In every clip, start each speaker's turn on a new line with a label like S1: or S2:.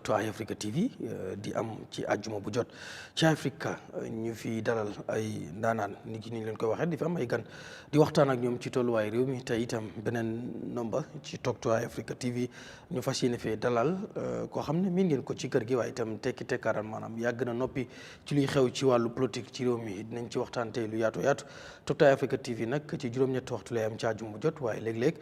S1: waxtu Eyeafrica TV di am ci àjjuma bu jot ci Africa ñu fi dalal ay ndaanaan nit ñi leen koy waxee di fi am ay gan di waxtaan ak ñoom ci tolluwaay réew mi te itam beneen nomba ci waxtu Eyeafrica TV ñu fas yéene fee dalal koo xam ne miin ngeen ko ci kër gi waaye itam tekki tekkaaral maanaam yàgg na noppi ci luy xew ci wàllu politique ci réew mi dinañ ci waxtaan tey lu yaatu yaatu waxtu Eyeafrica TV nag ci juróom-ñetti waxtu lay am ci àjjuma bu jot waaye léeg-léeg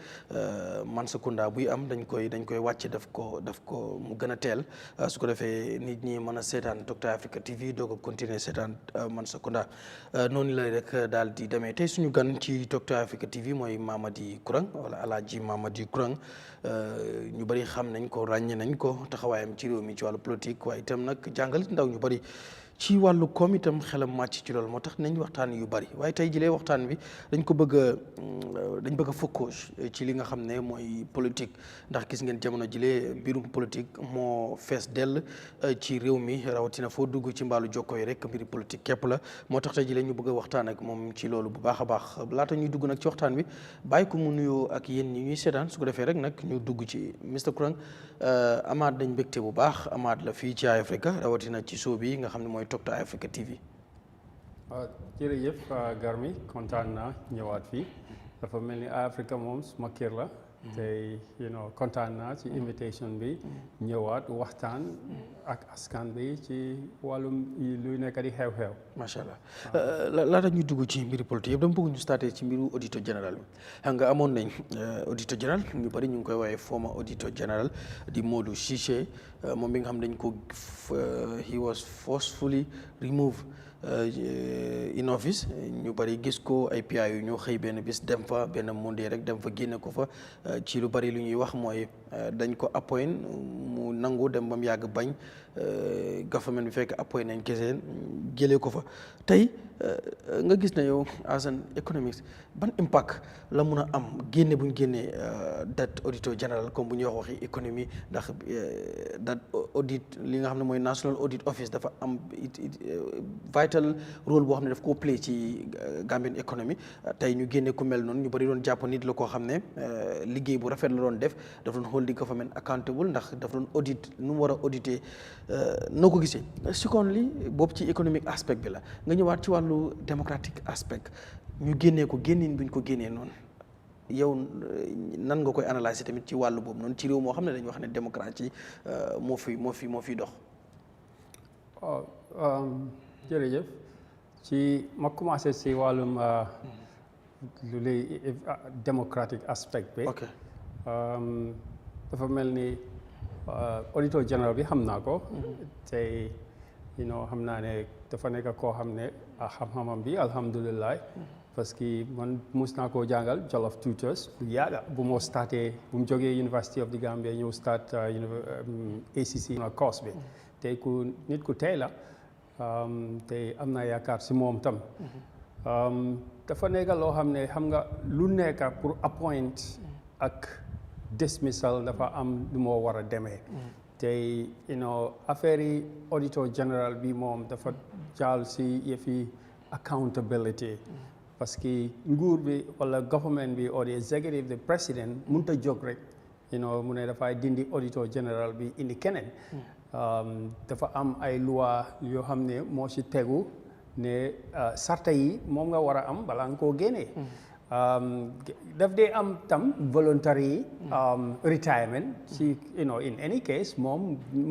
S1: man sekunda buy am dañ koy wàcce daf ko mu gën a teel su ko defee nit ñi mën a seetaan Docteur Africa TV doog a continuer seetaan man sekunda noonu lay rek daal di demee tey suñu gan ci Docteur Africa TV mooy Mamadi Kurang wala Alaaji Mamadi Kurang ñu bëri xam nañ ko ràññe nañ ko taxawaayam ci réew mi ci wàllu politique waaye itam nag jàngalit ndaw ñu bëri ci wàllu koom itam xelam màcc ci loolu moo tax nañ waxtaan yu bari waaye tey jilee waxtaan bi dañ bëgg a focus ci li nga xam ne mooy politique ndax gis ngeen jamono jilee mbirum politique moo fees dell ci réew mi rawatina foo dugg ci mbaalu jokko yi rek mbiri politique képp la moo tax tey jilee ñu bëgg a waxtaan ak moom ci loolu bu baax a baax laata ñuy dugg nag ci waxtaan bi bàyyi ko mu nuyoo ak yéen ñi ñuy seetaan su ko defee rek nag ñu dugg ci Mr Kurang amaat dañ mbégte bu baax amaat la fii ci Eyeafrica rawatina ci show bi nga xam ne mooy Docteur Africa TV.
S2: jërëjëf Garmi kontaan naa ñëwaat fii dafa mel ni Eyeafrica moom suma kër la te kontaan naa ci invitation bi ñëwaat waxtaan ak askan bi ci wàllum luy nekk di xew-xew.
S1: macha allah laata ñuy dugg ci mbiri politique yëpp dama bëgg ñu starté ci mbiru auditeur général bi xam nga amoon nañ auditeur général ñu bëri ñu ngi koy woowee former auditeur général di Modou Cissé moom bi nga xam dañ ko he was forcefully removed in office ñu bëri gis ko ay PI yu ñoo xëy benn bis dem fa benn monde rek dem fa génne ko fa ci lu bëri lu ñuy wax mooy dañ ko appoint mu nangu dem ba mu yàgg bañ government bi fekk appoint nañ kese jëlee ko fa tey nga gis na yow as an economist ban impact la mun a am génne bu ñu génnee dat auditor général comme bu ñuy wax waxi économie ndax dat audit li nga xam ne mooy National Audit Office dafa am vital rôle boo xam ne daf koo play ci Gambian économie tey ñu génne ku mel noonu ñu bëri doon jàpp nit la koo xam ne liggéey bu rafet la doon def daf doon hold the government accountable ndax daf doon audit nu mu war a auditer noo ko gisee secondly boobu ci economic aspect bi la nga ñëwaat ci wàllu democratic aspect ñu génnee ko génnin buñ ko génnee noonu yow nan nga koy analyser tamit ci wàllu boobu noonu ci réew moo xam ne dañu wax ne démocratie moo fi dox.
S2: jërëjëf ci ma commencé si wàllum lu lay democratic aspect bi.
S1: ok
S2: dafa mel ni auditor général bi xam naa ko. tey xam naa ne dafa nekk koo xam ne xam-xamam bi alhamdulilah. parce que man mus naa koo jàngal Jollof Tutors bu yàgga bu moo starté bu mu jógee University of the Gambia ñëw start ACC course bi tey nit ku tey la te am naa yaakaar si moom tam dafa nekk loo xam ne xam nga lu nekk pour appoint ak dismissal dafa am lu moo war a demee tey affaire yi auditor général bi moom dafa jaal si yëfi accountability parce que nguur bi wala government bi or the executive the president mënut a jóg rek mu ne dafay dindi auditor général bi indi keneen dafa am ay loi yoo xam ne moo si tegu ne sarta yi moom nga war a am balaa nga koo génnee daf dee am tam voluntary retirement si in any case moom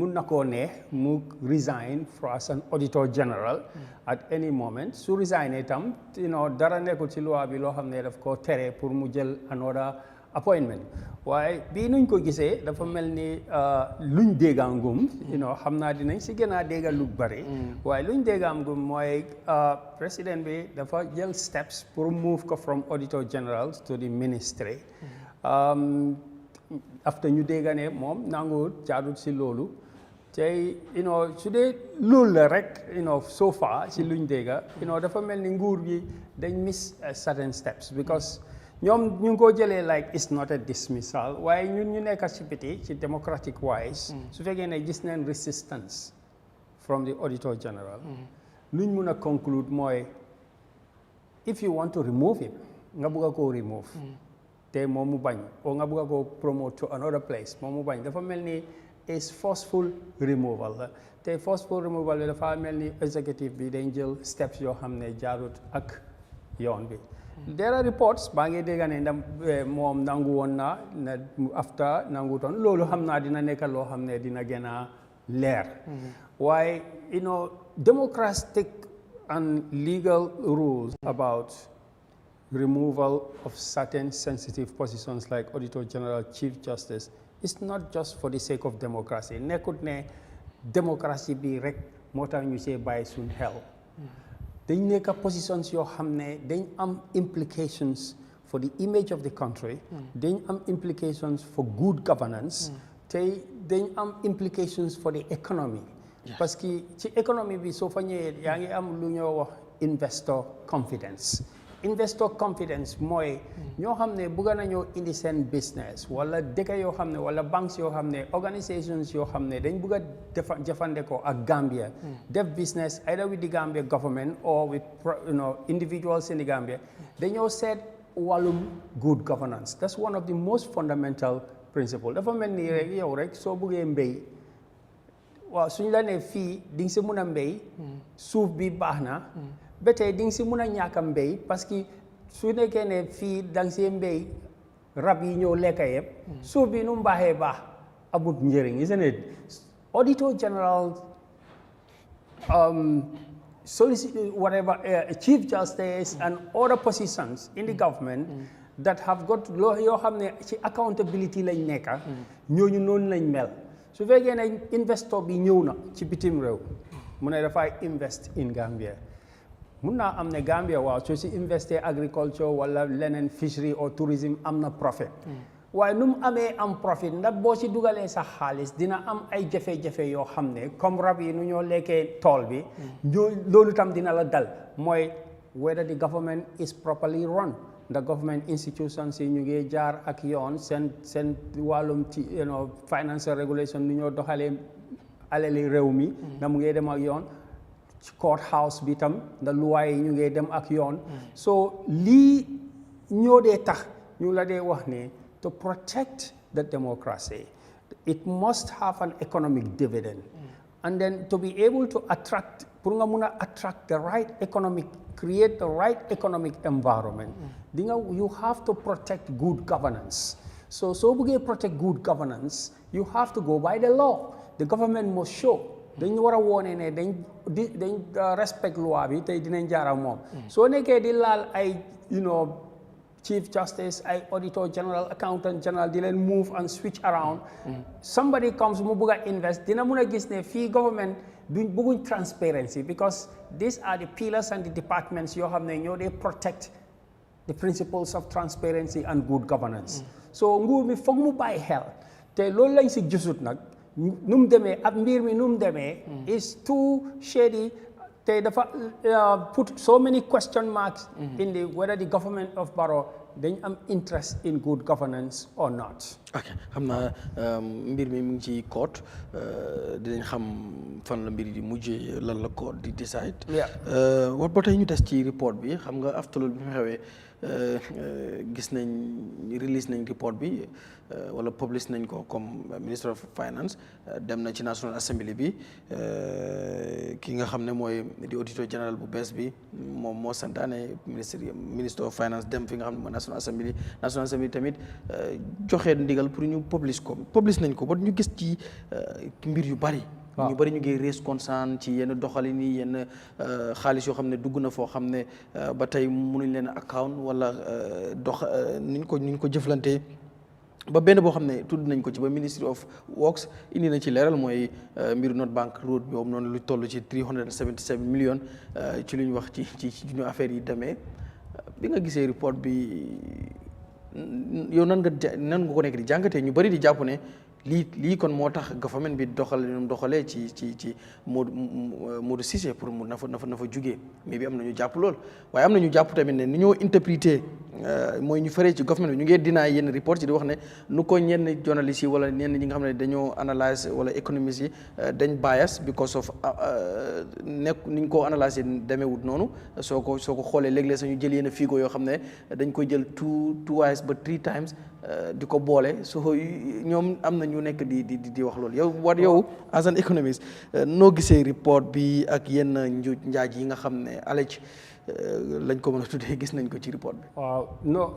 S2: mun na koo neex mu resign as an auditor general at any moment su resigné tam dara nekkul ci loi bi loo xam ne daf koo tere pour mu jël another appointment waaye bii nuñ ko gisee dafa mel ni luñ déggaangum xam naa dinañ si gën a dégga lu bari waaye luñ déggaangum mooy président bi dafa jël steps pour move ko from auditor general to the ministry after ñu dégga ne moom nangu jaadut si loolu tey su dee loolu la rek so far si luñ dégga dafa mel ni nguur gi dañ miss certain steps because ñoom ñu ngi ko jëlee like it's not a dismissal waaye ñun ñu nekk ci biti ci democratic wise su fekkee ne gis nañ resistance from the auditor general luñ mun a conclude mooy if you want to remove him nga bugg a koo remove te moom mu bañ o nga bugg a koo promote to another place moom mu bañ dafa mel ni is forceful removal. te forceful removal bi dafa mel ni executive bi dañ jël steps yoo xam ne jaarut ak yoon bi. There are reports baa ngi dégg ne moom nangu woon na ne after nangutoon loolu xam naa dina nekk loo xam ne dina gën a leer. waaye democratic and legal rules about removal of certain sensitive positions like Auditor General, Chief Justice is not just for the sake of democracy. Nekkut ne democracy bi rek moo tax ñu see bàyyi suñ xel. dañ nekk positions yoo xam ne dañ am implications for the image of the country. dañ am implications for good governance. te dañ am implications for the economy. parce que ci économie bi soo fa ñëwee yaa ngi am lu ñoo wax investor confidence. Investor confidence mooy ñoo xam ne bëgg nañoo indi seen business wala dëkk yoo xam ne wala banks yoo xam ne organizations yoo xam ne dañ bëgg a jëfandikoo ak Gambia. def business either with the Gambia government or with individuals in the Gambia. dañoo seet wàllum good governance. That's one of the most fundamental principles. dafa mel ni rek yow rek soo bëggee mbéy waaw suñu la ne fii di nga si mun a mbéy suuf bi baax na. ba tey di nga si mun a ñàkk a mbéy parce que su nekkee ne fii da nga see mbéy rab yi ñëw lekk yëpp suuf bi nu mu baaxee baax amut njëriñ isn't it? Auditor General, Chief Justice and other positions in the government that have got yoo xam ne ci accountability lañ nekka ñooñu noonu lañ mel. su fekkee ne investor bi ñëw na ci bitim réew mu ne dafay invest in Gambia. mun naa am ne Gambia waaw soo si investé agriculture wala leneen fishery or tourism am na profit. waaye nu mu amee am profit ndax boo si dugalee sax xaalis dina am ay jafe-jafe yoo xam ne comme rab yi nu ñoo lekkee tool bi. loolu tam dina la dal mooy whether the government is properly run. The government institutions yi ñu ngi jaar ak yoon seen wàllum ci financial regulation nu ñoo doxalee alali réew mi. ndax mu ngi dem ak yoon. court house bi tam da luwaay yi ñu ngi dem ak yoon. so lii ñoo dee tax ñu la dee wax ne to protect the democracy it must have an economic dividend. and then to be able to attract pour nga mun a attract the right economic create the right economic environment. You have to protect good governance. So buggee protect good governance, you have to go by the law. The government must show. dañ war a woone ne dañ respect loi bi tey dinañ jaar ak moom. soo nekkee di laal ay Chief Justice, Auditor General, Accountant General, di leen move and switch around. Somebody comes mu bugg a invest dina mun a gis ne fii government duñ bëgguñ transparency because these are the pillars and the departments yoo xam ne ñoo dee protect the principles of transparency and good governance. so nguur mi foog mu bàyyi xel te loolu lañ si gisut nag nu mu demee ak mbir mi nu mu demee is too shady. They put so many question marks in whether the government of Barrow dañ am interest in good governance or not.
S1: ok xam naa mbir mi mu ngi ci court dinañ xam fan la mbir di mujjee lan la court di decide. wat ba tey ñu des ci report bi xam nga after loolu bi mu xewee gis nañ release nañ report bi wala publish nañ ko comme Minister of Finance dem na ci National Assembly bi ki nga xam ne mooy di Auditor General bu bees bi moom moo santaane Minister of Finance dem fi nga xam ne mooy National Assembly tamit joxe ndigal pour ñu publish nañ ko ba ñu gis ci mbir yu bari. ñu bari ñu ngi raise concern ci yenn doxalin yi yenn xaalis yoo xam ne dugg na foo xam ne ba tey mënuñ leen account wala niñ ko jëflante ba benn boo xam ne tudd nañ ko ci ba Ministry of Works indi na ci leeral mooy mbiru North Bank Road bi boobu noonu lu toll ci 377 millions ci lu ñu wax ci ñu affaire yi demee bi nga gisee report bi yow nan nga ko nekk di jàngatee ñu bari di jàpp ne lii kon moo tax government bi doxalee ci Modou Cissé pour mu na fa jugee mais bi am na ñu jàpp lool waaye am na ñu jàpp tamit ne ni ñoo interpréter mooy ñu faree ci government bi ñu ngi dinaay yenn report ci di wax ne nu ko ñenn journalistes yi wala ñenn ñi nga xam ne dañoo analyse wala économistes yi dañ bias because of nekk ni ñu ko analyser demeewut noonu soo ko xoolee léeg-léeg sax ñu jël yenn figo yoo xam ne dañ koy jël twice ba 3 times di ko boole so ñoom am na ñu nekk di wax loolu yow as an economist noo gisee report bi ak yenn njaaj yi nga xam ne alej lañ ko mën a tuddee gis nañ ko ci report bi.
S2: waaw no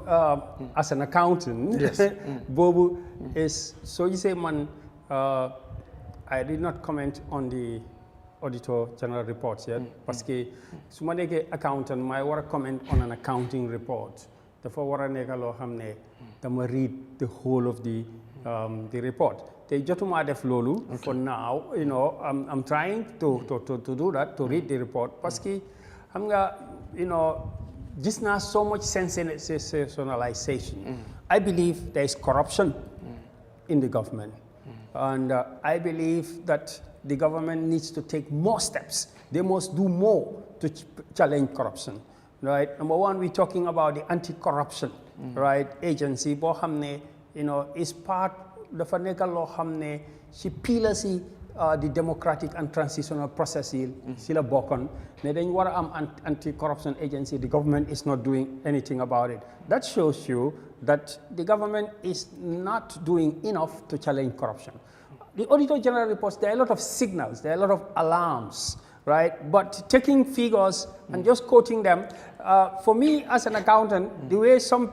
S2: as an accountant.
S1: Yes.
S2: boobu is soo gisee man I did not comment on the auditor general reports yet. parce que su ma nekkee accountant may war a comment on an accounting report dafa war a nekk loo xam ne dama read the whole of the report. te jotuma def loolu. for now you know I'm trying to do that to read the report parce que xam nga you know gis naa so much sensationalization. I believe there is corruption in the government. And I believe that the government needs to take more steps. They must do more to challenge corruption, right? Number one, we're talking about the anti-corruption, right, agency. Bo hamne, you know, is part the faneka law hamne. She pillars the democratic and transitional process. Sila bokon. Ne den wara am anti-corruption agency. The government is not doing anything about it. That shows you that the government is not doing enough to challenge corruption. The Auditor General reports, there are a lot of signals, there are a lot of alarms, right? But taking figures and just quoting them, for me as an accountant, the way you're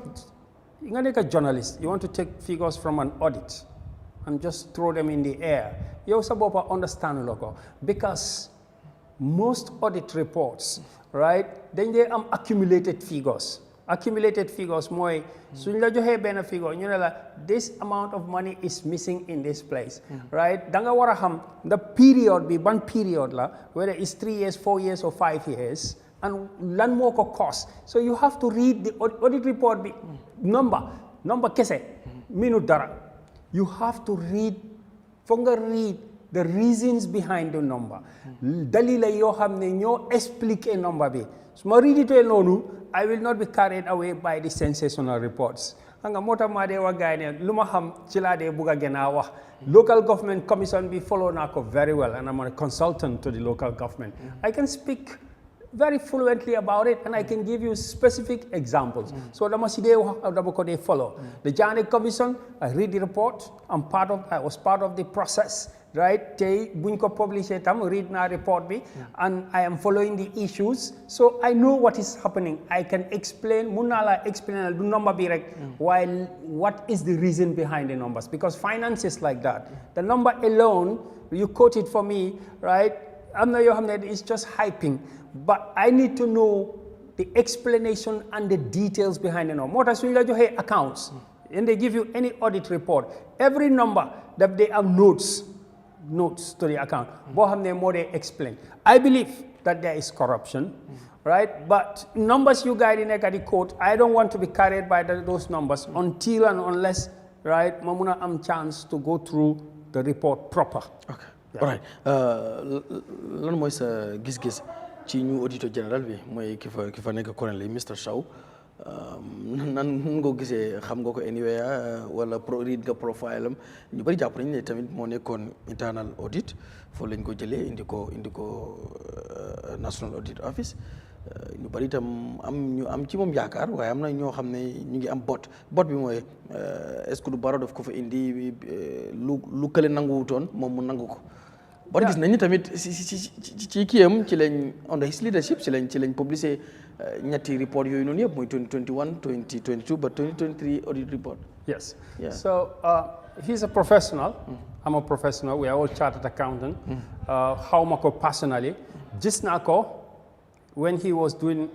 S2: going to take a journalist, you want to take figures from an audit and just throw them in the air. You also understand logo because most audit reports, right, then they are accumulated figures. Accumulated figures mooy suñ la joxee benn figure ñu ne la this amount of money is missing in this place, right? Da nga war a xam the period bi ban period la, whether it's 3 years, 4 years or 5 years, and lan moo ko cost. So you have to read the audit report bi number kese minute dara. You have to read the reasons behind the number. Dalila yoo xam ne ñoo expliquer number bi. So ma read it noonu, I will not be carried away by the sensational reports. Hanga mota ma de wa gaay ne luma xam ci la de buga gëna wax. Local government commission be follow nako very well, and I'm a consultant to the local government. I can speak very fluently about it, and I can give you specific examples. So dama si de dama ko de follow. The Jammeh Commission, I read the report. I was part of the process. Right, tay buñ ko publisher tam read na report bi, and I am following the issues, so I know what is happening. I can explain, munala explain the number bi rek, while what is the reason behind the numbers, because finance is like that. The number alone, you quote it for me, right? I'm not your hamnet, it's just hyping, but I need to know the explanation and the details behind the number. What as you have accounts, and they give you any audit report, every number that they have notes to the account. More they explain. I believe that there is corruption, right? But numbers you guide in the court, I don't want to be carried by those numbers until and unless, right, Mamuna am chance to go through the report proper.
S1: Okay. Yeah. All right. Lan mooy sa gis-gis ci ñu auditor général bi mooy ki fa nekk currently Mr. Sow. nan nga gisee xam nga ko anywhere wala read nga profile am ñu bari jàpp nañ ne tamit moo nekkoon internal audit foofu lañ ko jëlee indi ko National Audit Office ñu bari itam ñu am ci moom yaakaar waaye am na ñoo xam ne ñu ngi am bot bi mooy est-ce que du Barrow daf ko fa indi lu kële nanguwutoon moom mu nangu ko. bari gis nañ ni tamit ci kiyam ci lañ under his leadership ci lañ publié ñetti report yooyu noonu yëpp mooy 2021 2022 but 2023 audit report.
S2: Yes. Yeah. So he's a professional. I'm a professional. We are all chartered accountant. How mako personally, gis naa ko when he was doing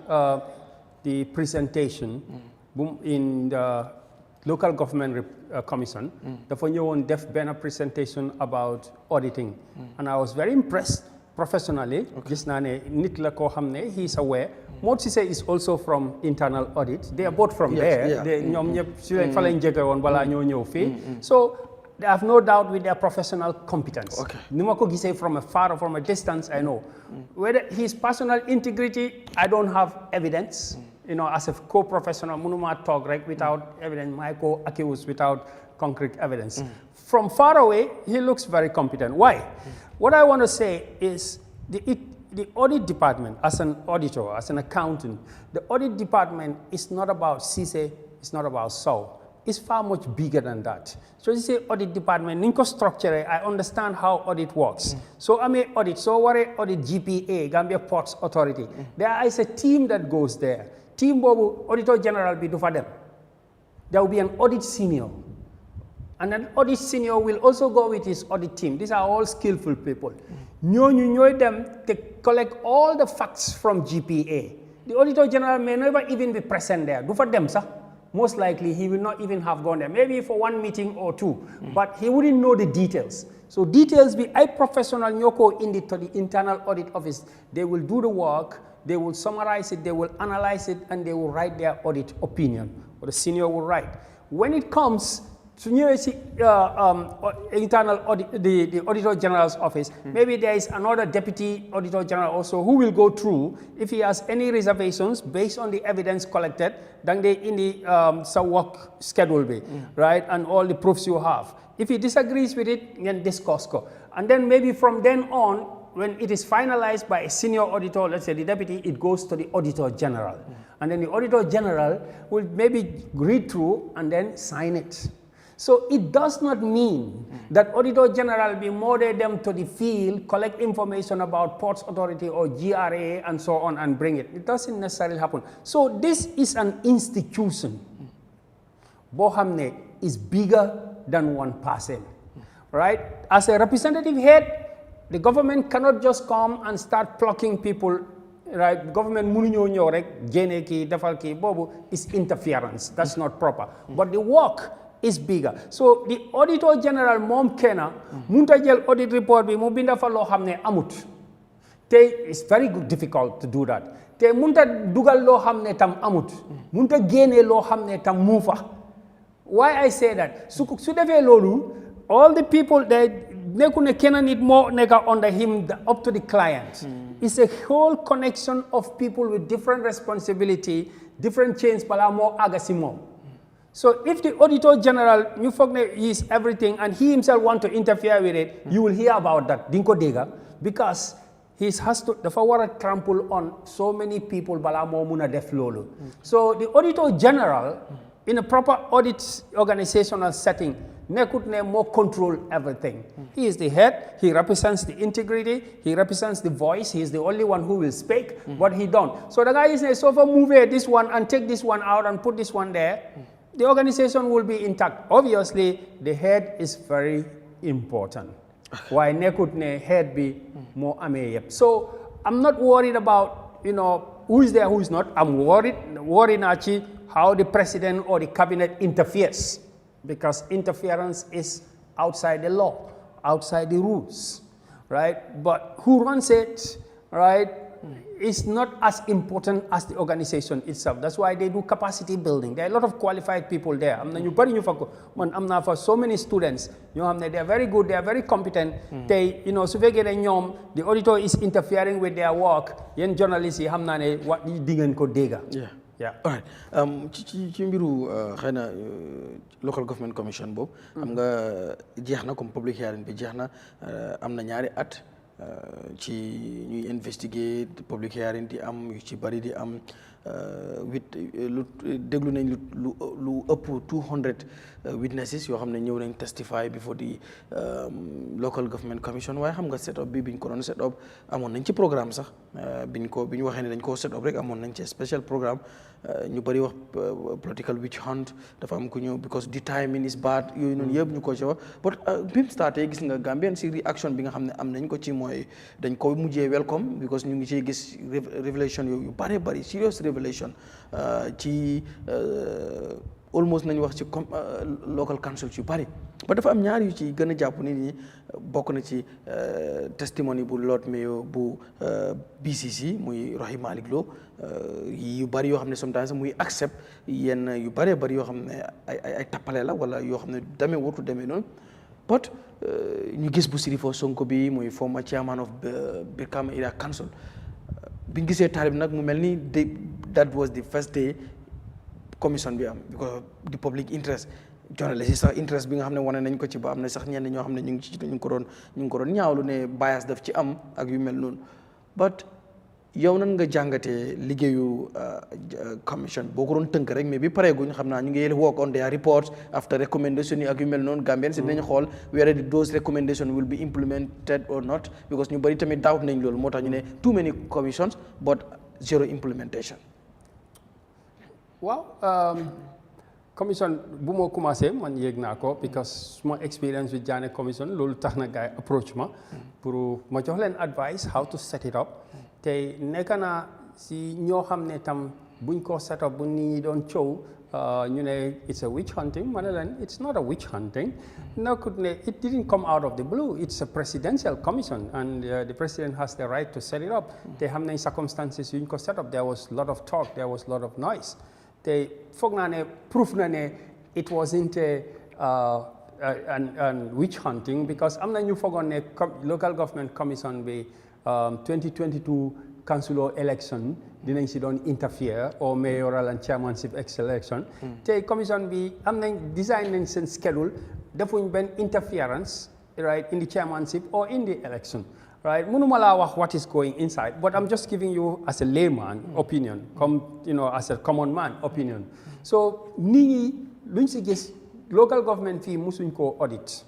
S2: the presentation in the local government commission, dafa ñëwoon def benn presentation about auditing, and I was very impressed professionally. Gis naa ne nit la koo xam ne he is aware. Motsise is also from internal audit. They are both from there. ñoom ñëpp si lañ fa lañ jege woon balaa ñoo ñëw fii. So I have no doubt with their professional competence. Ni ma ko gisee from a distance, I know. Whether his personal integrity, I don't have evidence. as a co-professional, munuma talk right without evidence, my co-accused without concrete evidence. From far away, he looks very competent. Why? What I want to say is the audit department, as an auditor, as an accountant, the audit department is not about CISE, it's not about SAU. It's far much bigger than that. So you say audit department, Ninko structure, I understand how audit works. So I'm an audit, so what a audit GPA, Gambia Ports Authority. There is a team that goes there. Team Bobu, Auditor General be do for them. There will be an audit senior. And an audit senior will also go with his audit team. These are all skillful people. You them to collect all the facts from GPA. The Auditor General may never even be present there. Do for them, sir. Most likely, he will not even have gone there. Maybe for one meeting or two, but he wouldn't know the details. So details be a professional nyoko in the internal audit office. They will do the work, they will summarize it, they will analyze it, and they will write their audit opinion, or the senior will write. When it comes to internal audit, the Auditor General's office, maybe there is another Deputy Auditor General also who will go through. If he has any reservations based on the evidence collected, then they in the work schedule be, right, and all the proofs you have. If he disagrees with it, then discuss. And then maybe from then on, when it is finalized by a senior auditor, let's say the deputy, it goes to the Auditor General. And then the Auditor General will maybe read through and then sign it. So it does not mean that Auditor General be model them to the field, collect information about Ports Authority or GRA and so on and bring it. It doesn't necessarily happen. So this is an institution. Bohamne is bigger than one person, right? As a representative head, the government cannot just come and start plucking people, right? Government munuño rek jene ki defal ki bobu is interference. That's not proper. But the work is bigger. So the Auditor General mom kena munta jël audit report bi mu binda fa lo xamne amut. It's very difficult to do that. Te munta dugal lo xamne tam amut. Munta gene lo xamne tam mu fa. Why I say that? Su defé lolu, all the people that nekune kena nit mo neka under him up to the client. It's a whole connection of people with different responsibility, different chains pala mo agasimo. So if the Auditor General, you forget is everything and he himself want to interfere with it, you will hear about that, dinko dega, because he has to, the forward trample on so many people bala mo muna def lolu. So the Auditor General, in a proper audit organizational setting, could more control everything. He is the head, he represents the integrity, he represents the voice, he is the only one who will speak, but he don't. So the guy is so far move this one and take this one out and put this one there, the organization will be intact. Obviously, the head is very important. Why could the head be more amazing? So I'm not worried about, who is there, who is not. I'm worried actually how the president or the cabinet interferes, because interference is outside the law, outside the rules, right? But who runs it, right, is not as important as the organization itself. That's why they do capacity building. There are a lot of qualified people there. I'm not for so many students. They are very good, they are very competent. They, the auditor is interfering with their work. Yen journalists, what
S1: yeah. Yeah. All right. Ci mbiru xeyna local government commission bob am nga jeexna comme public hearing bi jeexna amna ñaari at ci ñuy investiguer public hearing di am yu ci bari di am lu déglu nañ lu ëpp 200 witnesses yoo xam ne ñëw nañ testify before the local government commission waaye xam nga set up bi biñ ko doon set up amoon nañ ci programme sax biñ waxee ne dañ koo set up rek amoon nañ ci special programme ñu bari wax political witch hunt dafa am ku ñëw because the timing is bad yooyu noonu yëpp ñu ko ci wax but bi mu starté gis nga Gambian si reaction bi nga xam ne am nañ ko ci mooy dañ ko mujjee welcome because ñu ngi ciy gis révélation yu bari serious révélation ci almost nañ wax ci local council yu bari ba dafa am ñaar yu ci gën a jàpp nit ñi bokk na ci testimony bu Lord Mayor bu BCC muy Rohey Malick Lowe yu bari yoo xam ne sometimes muy accept yenn yu bari yoo xam ne ay tappale la wala yoo xam ne demee wutu demee noonu but ñu gis bu Sirifo Sonko bi muy former chairman of Brikama Area Council bi ñu gisee taalib nag mu mel ni that was the first day commission bi am because of the public interest journalist sax interest bi nga xam ne wane nañ ko ci ba am na sax ñenn ñoo xam ne ñu ngi ko doon ñaawlu ne bias daf ci am ak yu mel noonu but yow nan nga jàngatee liggéeyu commission boo ko doon tënk rek mais bi pareeguñ xam naa ñu ngi work on their reports after recommendation yi ak yu mel noonu Gambien si dinañ xool whether those recommendations will be implemented or not because ñu bëri tamit doubt nañ loolu moo tax ñu ne too many commissions but zero implementation.
S2: waaw commission bu moo commencé man yéeg naa ko because suma experience with Jammeh commission loolu tax na gars yi approach ma pour ma jox leen advice how to set it up te nekk naa si ñoo xam ne tam buñ ko set up bu nit ñi doon coow ñu ne it's a witch hunting ma ne leen it's not a witch hunting nekkut ne it didn't come out of the blue it's a presidential commission and the president has the right to set it up te xam nañ circumstances yuñ ko set up there was a lot of talk there was a lot of noise te foog naa ne proof na ne it wasn't an witch hunting because am na ñu foogoon ne local government commission bi 2022 councilor election dinañ si doon interfere or mayoral and chairmanship election te commission bi am nañ design nañ seen schedule defuñ benn interference right in the chairmanship or in the election right mënuma laa wax what is going inside but I'm just giving you as a layman opinion comme as a common man opinion so nit ñi luñ si gis local government fii musuñ koo audit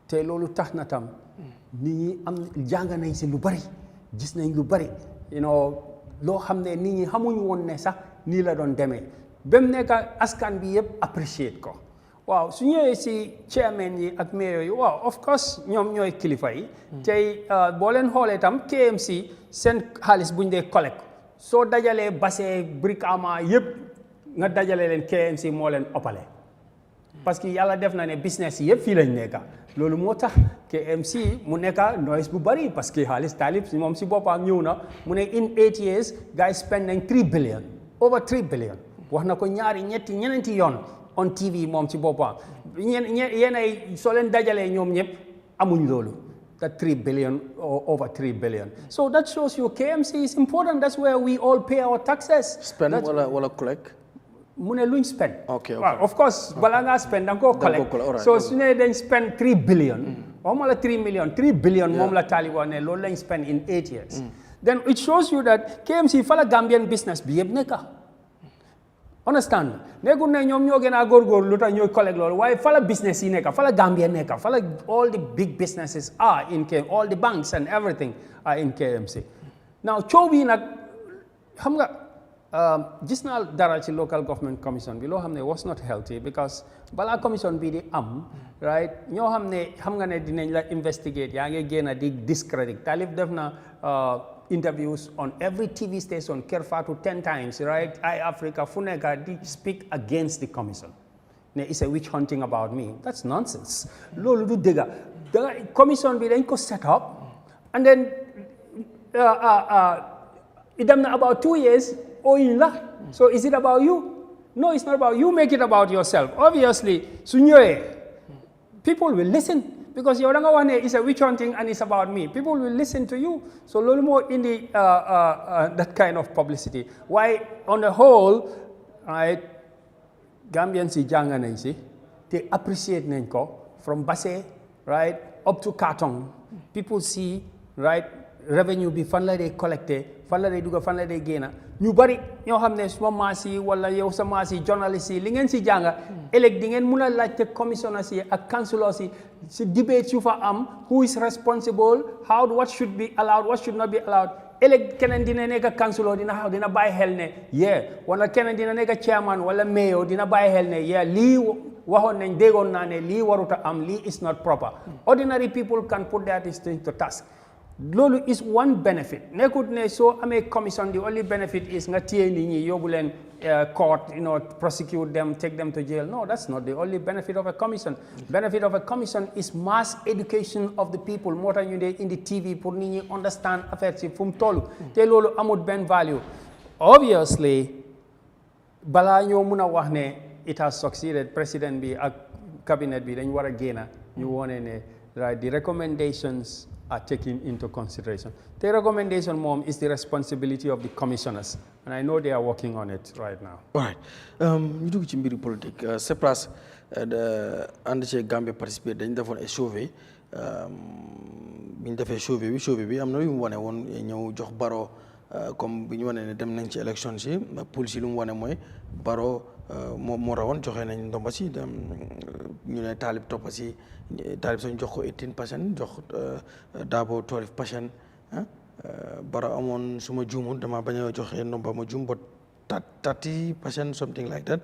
S2: te loolu tax na tam nit ñi am jàng nañ si lu bari gis nañ lu bari loo xam ne nit ñi xamuñ woon ne sax nii la doon demee ba mu nekk askan bi yëpp appréciate ko waaw su ñëwee si chairman yi ak mayor yi waaw of course ñoom ñooy kilifa yi tey boo leen xoolee tam KMC seen xaalis buñ dee collecte soo dajalee basee Brikama yëpp nga dajale leen KMC moo leen oppale parce que yàlla def na ne business yi yëpp fii lañ nekka loolu moo tax KMC mu nekka noise bu bari parce que xaalis taalib si moom si boppam ñëw na mu ne in 8 years guys spend nañ 3 billion over 3 billion wax na ko ñaari ñetti ñeneenti yoon on TV moom ci boppam yéen ay soo leen dajalee ñoom ñëpp amuñ loolu that 3 billion or over 3 billion so that shows you KMC is important that's where we all pay our taxes
S1: spend wala collect
S2: mu ne luñ spend
S1: okay.
S2: Well, of course balaa ngaa spend da nga koo collect so su ne dañ spend 3 billion waxuma la 3 million 3 billion moom la taaliba ne loolu lañ spend in 8 years then it shows you that KMC fa la Gambian business bi yëpp nekka understand nekkul ne ñoom ñoo gën a góorgóorlu lu tax ñooy collect loolu waaye fa la business yi nekka fa la Gambia nekka fa la all the big businesses are in KMC all the banks and everything are in KMC now coow bi nag xam nga gis naa dara ci local government commission bi loo xam ne was not healthy because balaa commission bi di am right ñoo xam ne xam nga ne dinañ la investigate yaa ngi génn di discredit Talib def na interviews on every TV station Kër Fatou 10 times right Eyeafrica fu nekk di speak against the commission ne it's a witch hunting about me that's nonsense loolu du dëgga commission bi dañ ko set up and then it dem na about 2 years so is it about you? No, it's not about you. Make it about yourself. Obviously, people will listen because you're not it's a witch hunting and it's about me. People will listen to you. So, a little more in the that kind of publicity. Why, on the whole, right? Gambians they appreciate Nenko from Basse, right, up to Katong. People see, right, revenue be fan la they collecte, fan la they do fan la they gain. ñu bari ñoo xam ne suma maas yi wala yow sa maas yi journaliste yi li ngeen si jànga ëllëg di ngeen mun a laajte commissioners yi ak councilors yi si debate yu fa am who is responsible what should be allowed what should not be allowed ëllëg keneen dina nekk councilor dina bàyyi xel ne wala keneen dina nekk chairman wala mayor dina bàyyi xel ne lii waxoon nañ déggoon naa ne lii waruta am lii is not proper ordinary people can put that to task loolu is one benefit nekkut ne soo amee commission the only benefit is nga téye nit ñi yóbbu leen court prosecute them take them to jail no that's not the only benefit of a commission benefit of a commission is mass education of the people moo tax ñu dee indi TV pour nit ñi understand affaire si fu mu toll te loolu amut benn value obviously balaa ñoo mun a wax ne it has succeeded président bi ak cabinet bi dañ war a génna ñu wone ne the recommendations are taken into consideration. The recommendation, Mom, is the responsibility of the commissioners, and I know they are working on it right now.
S1: All right. ñu dugg ci mbiri politique CEPRAS ànd ci Gambia participer dañ defoon ay survey bi ñu defee survey bi am na yu mu wane woon ñëw jox Barrow comme bi ñu wane ne dem nañ ci élection si pool si lu mu wane mooy Barrow moo rawoon joxe nañ ndomba si ñu ne Talib toppa si Talib sañ jox ko 18% jox Darboe 12%. Barrow amoon suma juumul dama bañ a joxe ndomba ma juum but 30% something like that,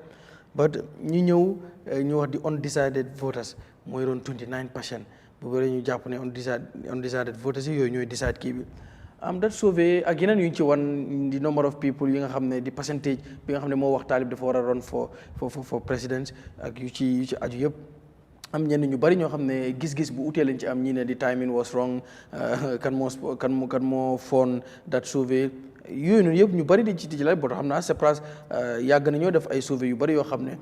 S1: but ñu ñëw ñu wax di undecided voters mooy doon 29%. bu bëri ñu jàpp ne undecided voters yi yooyu ñooy decide kii bi am that survey ak yeneen yu ñu ci wan di number of people yi nga xam ne di percentage bi nga xam ne moo wax Talib dafa war a run for president ak yu ci aju yëpp am ñenn ñu bari ñoo xam ne gis-gis bu utee lañ ci am ñi ne di timing was wrong kan moo foon that survey yooyu noonu yëpp ñu bari di ci lay boo xam naa CEPRAS yàgg nañoo def ay survey yu bari yoo xam ne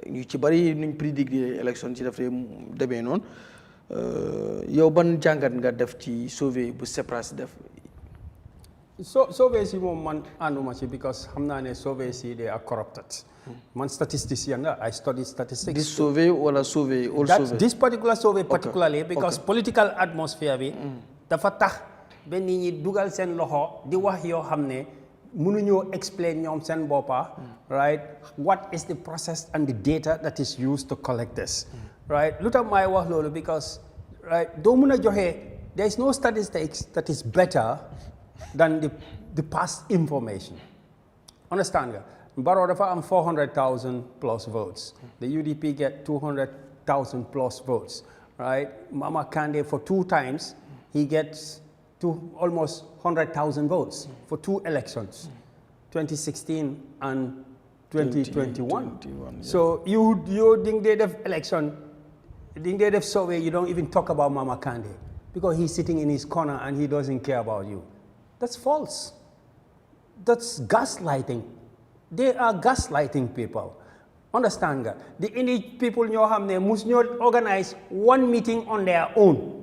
S1: ñu ci bari nuñ predict élection ci def demee noonu yow ban jàngat nga def ci survey bu CEPRAS def.
S2: Survey si moom man ànduma ci because xam naa ne survey si they are corrupted. Man statistician la, I study statistics.
S1: This survey wala survey all survey.
S2: This particular survey particularly because political atmosphere bi dafa tax ba nit ñi dugal seen loxo di wax yoo xam ne mënuñoo explain ñoom seen boppa right what is the process and the data that is used to collect this right lu tax may wax loolu because right doo mën a joxe there is no statistics that is better than the past information understand nga Barrow dafa am 400,000 plus votes the UDP get 200,000 plus votes right Mama Kandeh for 2 times he gets almost 100,000 votes for 2 elections, 2016 and 2021. Yeah. So you think they have election, think they have survey, you don't even talk about Mama Kandeh because he's sitting in his corner and he doesn't care about you. That's false. That's gaslighting. They are gaslighting people. Understand that? The Indian people must not organize one meeting on their own.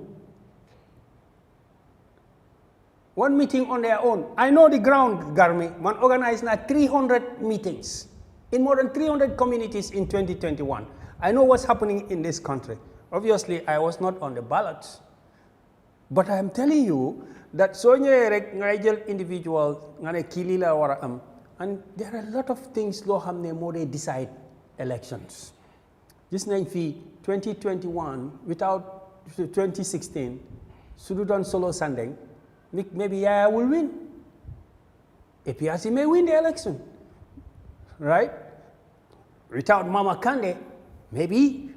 S2: One meeting on their own. I know the ground, Garmi. Man organized now 300 meetings in more than 300 communities in 2021. I know what's happening in this country. Obviously, I was not on the ballot. But I'm telling you that so individual and there are a lot of things more they decide elections. This 2021 without 2016, Sudan solo Sunday. Maybe Yahya will win. APRC may win the election, right? Without Mama Kandeh, maybe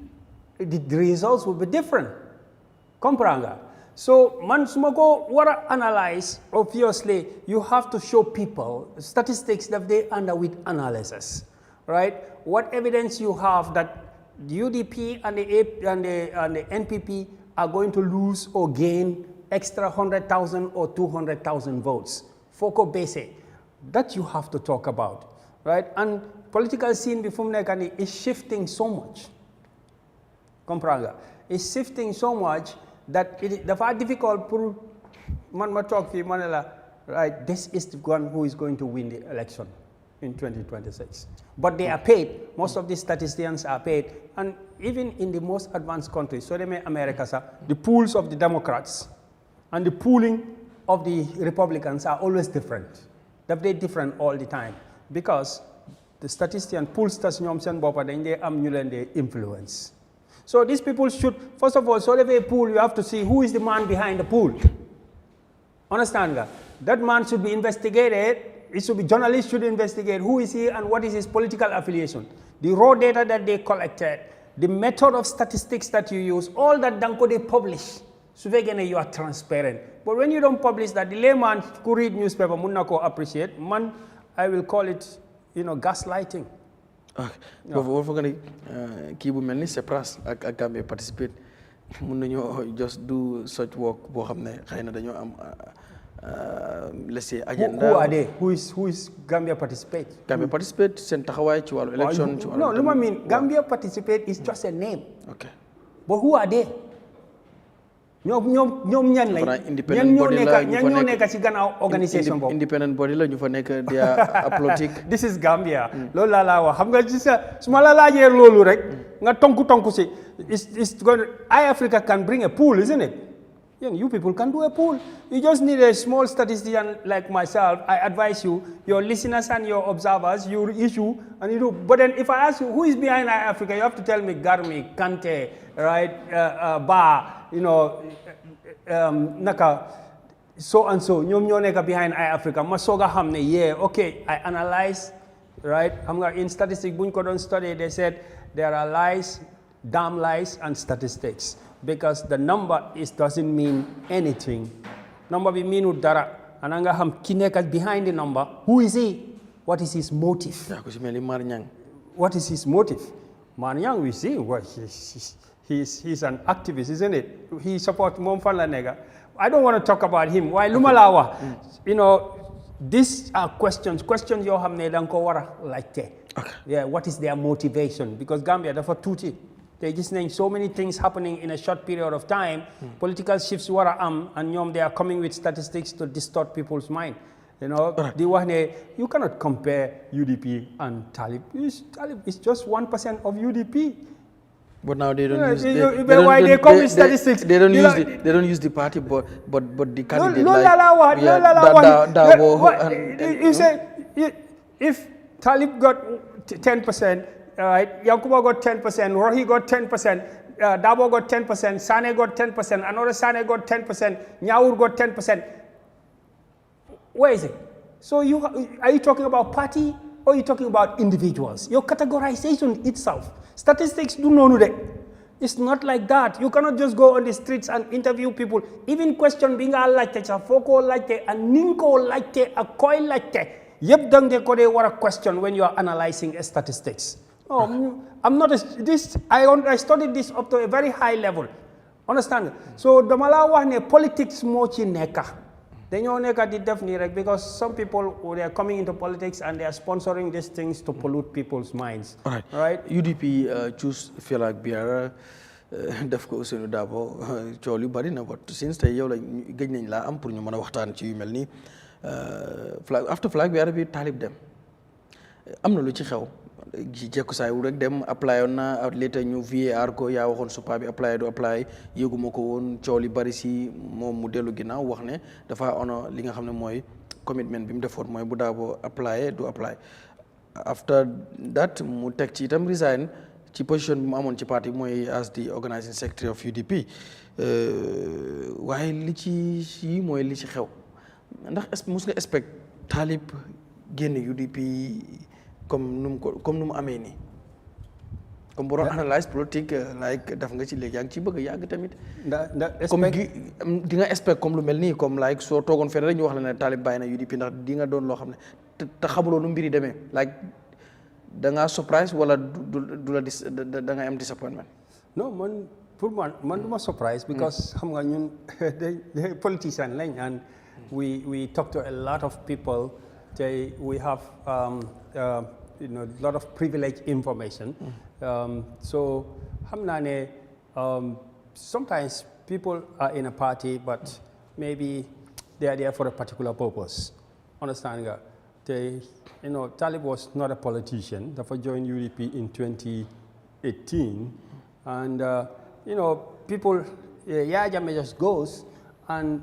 S2: the results will be different. Compranga. So, man sumago wara analyze, obviously, you have to show people statistics that they under with analysis, right? What evidence you have that the UDP and the NPP are going to lose or gain extra 100,000 or 200,000 votes. Foco base. That you have to talk about, right? And political scene before is shifting so much. Compranga. It's shifting so much that it is very difficult for man talk to Manila, right? This is the one who is going to win the election in 2026. But they are paid. Most of these statisticians are paid. And even in the most advanced countries, so they may America, the pools of the Democrats and the pooling of the Republicans are always different. They're different all the time because the statistician pools they influence. So these people should, first of all, so if a pool, you have to see who is the man behind the pool. Understand that? That man should be investigated. It should be journalists should investigate who is he and what is his political affiliation. The raw data that they collected, the method of statistics that you use, all that they publish. So you are transparent. But when you don't publish that, the layman who read newspaper munako appreciate. Man, I will call it, gaslighting.
S1: Okay. Before we keep many CEPRAS ak Gambia participate, mun just do such work. Let's say agenda.
S2: Who are they? Who is Gambia participate?
S1: Gambia participate. Send taxaway ci walu election.
S2: No, I mean Gambia participate is just a name.
S1: Okay.
S2: But who are they? ñoom ñan lañ ñan ñoo nekk ci gannaaw organisation boobu
S1: independent body la ñu fa nekk they are apolitic.
S2: This is Gambia loolu laa wax xam nga ci su ma la laajee loolu rek nga tonku si it's going Eyeafrica can bring a pool, isn't it? You people can do a pool. You just need a small statistician like myself. I advise you, your listeners and your observers, you issue and you do. But then if I ask you who is behind Eyeafrica, you have to tell me Garmi, Kante, right, Ba, Naka, so and so. Ñom ñoo nekk behind Eyeafrica. Ma soga xamne yeah, okay, I analyze, right? In statistics buñ ko don study, they said there are lies, damn lies and statistics. Because the number doesn't mean anything. Number be meanu dara. Ananga ham kineka behind the number. Who is he? What is his motive? What is his motive? Marnyang we see. Well, he's an activist, isn't it? He supports Momfala Nega. I don't want to talk about him. Why Lumalawa? These are questions. Questions you have made like that. Yeah, what is their motivation? Because Gambia, therefore, tuti. They're just saying so many things happening in a short period of time. Political shifts and they are coming with statistics to distort people's mind. You cannot compare UDP and Talib. Talib is just 1% of UDP.
S1: But now they don't use
S2: the statistics.
S1: They don't use the party, but the candidate
S2: you say if Talib got 10%. Right, Yankuba got 10%, Rohi got 10%, Dabo got 10%, Sane got 10%, another Sane got 10%, Nyaur got 10%. Where is it? So are you talking about party or are you talking about individuals? Your categorization itself. Statistics do not know that. It's not like that. You cannot just go on the streets and interview people. Even question being a like Foko like a Ninko like a Koi like Yep, don't they a question when you are analyzing statistics. No, I'm not I studied this up to a very high level. Understand? So the Malawa politics mochi neka. They know neka di definitely because some people they are coming into politics and they are sponsoring these things to pollute people's minds.
S1: All right. UDP choose feel like Biara def ko Ousseynou Dabo ciol yu bari na but since tay yow la gëj nañ la am pour ñu mëna waxtaan ci yu melni after flag bi Talib dem amna lu ci xew ji jekku say wu rek dem apply on na later ñu VAR ko ya waxon supa bi apply do apply yegumako won cioli bari ci mom mu delu ginaaw wax ne dafa ono li nga xamne moy commitment bi mu defoon moy bu Dabo apply do apply after that mu tek ci itam resign ci position bi mu amone ci parti moy as the organizing secretary of UDP waye li ci moy li ci xew ndax mus nga expect Talib génn UDP comme nu mu amee nii comme bu doon analyse politique like daf nga ci léegi yaa ngi ci bëgg yàgg tamit. comme di nga expect comme lu mel nii comme like soo toogoon fenn rek ñu wax la ne Talib bàyyi na UDP ndax di nga doon loo xam ne te xamuloo nu mbiri demee like da ngaa surprise wala du la da nga am disappointment.
S2: non man du ma surprise because xam nga ñun they politician lañ and we talk to a lot of people. We have a lot of privileged information. So sometimes people are in a party, but maybe they are there for a particular purpose. Understand that? Talib was not a politician. Therefore, joined UDP in 2018, and people, Yahya Jammeh just goes and.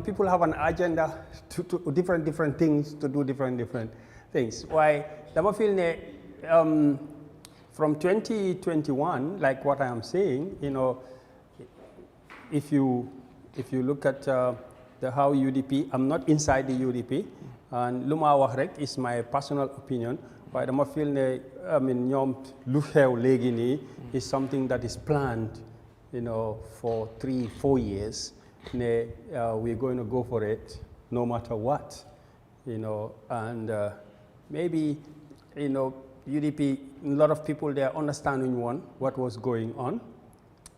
S2: People have an agenda to different things, to do different things. Why? I feel from 2021, like what I am saying, if you look at how UDP, I'm not inside the UDP, and Luma Wahrek is my personal opinion. But I feel ñom lu xew légui ni is something that is planned, for 3-4 years. We're going to go for it no matter what, and maybe, UDP, a lot of people there understanding what was going on,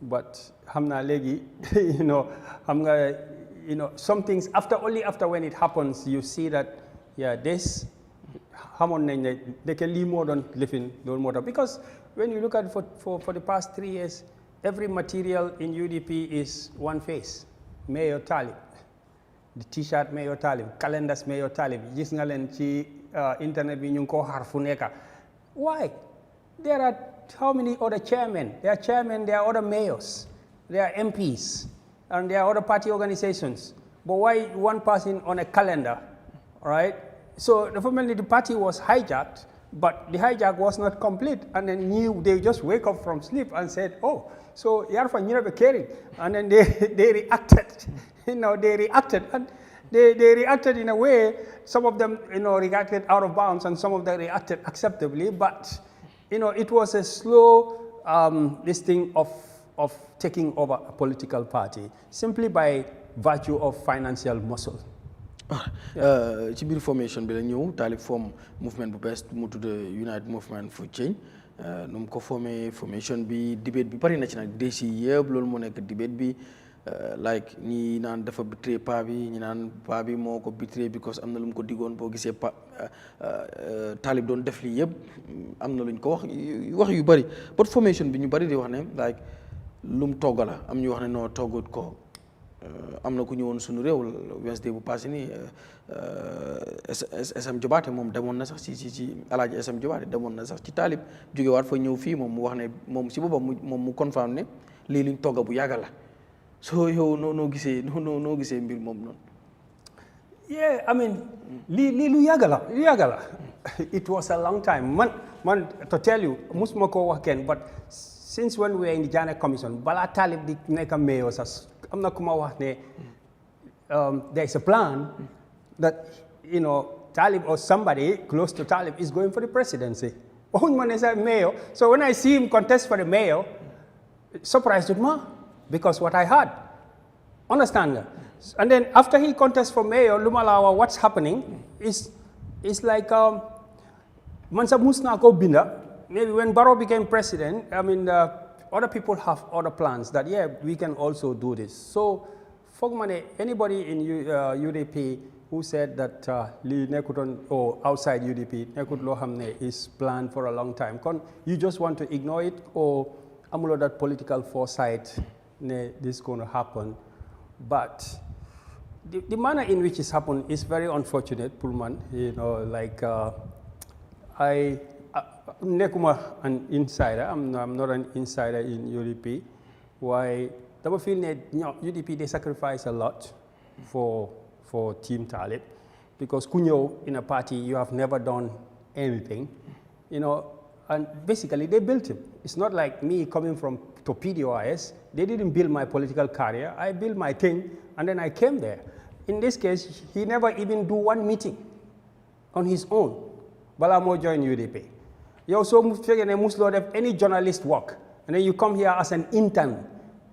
S2: but hamna legi, some things only after when it happens, you see that, this, they can live more than living, because when you look at it for the past 3 years, every material in UDP is one face. Mayor Talib, the T-shirt Mayor Talib, calendars Mayor Talib, gis nga leen ci internet bi ñu ngi ko xar fu nekk. Why? There are how many other chairmen? There are chairmen, there are other mayors, there are MPs, and there are other party organizations. But why one person on a calendar, right? So the party was hijacked, but the hijack was not complete. And then they just wake up from sleep and said, oh, so Yarfa Nyirabe carried. And then they reacted. They reacted. And they reacted in a way, some of them, reacted out of bounds, and some of them reacted acceptably. But, it was a slow this thing of taking over a political party, simply by virtue of financial muscle.
S1: ci biir formation bi la ñëw Talib form movement bu bees mu tudd United Movement for Change nu mu ko formé formation bi debate bi bari na ci nag déci yëpp loolu moo nekk debate bi like ñi naan dafa betray pa bi ñi naan pa bi moo ko betray because am na lu mu ko diggoon boo gisee Talib doon def lii yëpp am na lu ñu ko wax yu bari but formation bi ñu bari di wax ne like lu mu togg la am ñu wax ne noo toggut ko am na ku ñëwoon suñu réew Wednesday bu passé nii SM Jobaate moom demoon na sax ci alaaji SM Jobaate demoon na sax ci Talib jógewaat fa ñëw fii moom mu wax ne moom si boppam moom mu confirme ne lii luñ togga bu yàgga la soo yow noo gisee mbir moom noonu.
S2: Yeah, I mean, lii lu yàgga la it was a long time man to tell you musuma ko wax kenn but since when we were in the Jammeh Commission balaa Talib di nekk mayor sax am na ku ma wax ne there is a plan that Talib or somebody close to Talib is going for the presidency. Waxuñ ma ne sax mayor. So when I see him contest for the mayor, surprised with me because what I heard. Understand nga? And then after he contests for mayor, lumalawa what's happening is like man sa mus na ko binda. Maybe when Barrow became president, I mean, other people have other plans that, yeah, we can also do this. So, anybody in UDP who said that Li Nekuton or outside UDP, Nekut Lohamne is planned for a long time, you just want to ignore it or amulo that political foresight, this is going to happen. But the manner in which it's happened is very unfortunate, Pullman. Nekuma an insider. I'm not an insider in UDP. Why? I feel that UDP they sacrifice a lot for Team Talib because kunyo in a party you have never done anything, and basically they built him. It's not like me coming from Torpedo IS. They didn't build my political career. I built my thing and then I came there. In this case, he never even do one meeting on his own. Balamo joined UDP. You also have any journalist work, and then you come here as an intern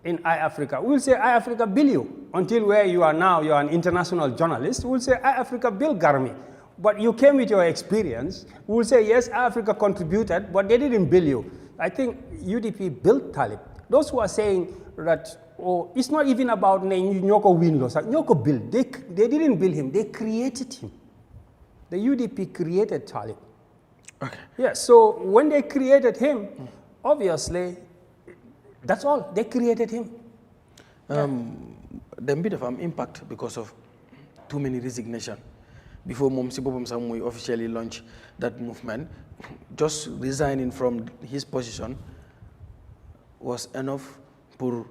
S2: in Eyeafrica. We'll say Eyeafrica bill you. Until where you are now, you are an international journalist. We'll say Eyeafrica bill Garmi. But you came with your experience. We'll say, yes, Eyeafrica contributed, but they didn't bill you. I think UDP built Talib. Those who are saying that, it's not even about Nyoko win loss. Nyoko build. They didn't build him. They created him. The UDP created Talib. Okay. Yeah, so when they created him, obviously, that's all. They created him.
S1: The bit of impact because of too many resignation. Before Mom Sibobam Samui officially launched that movement, just resigning from his position was enough for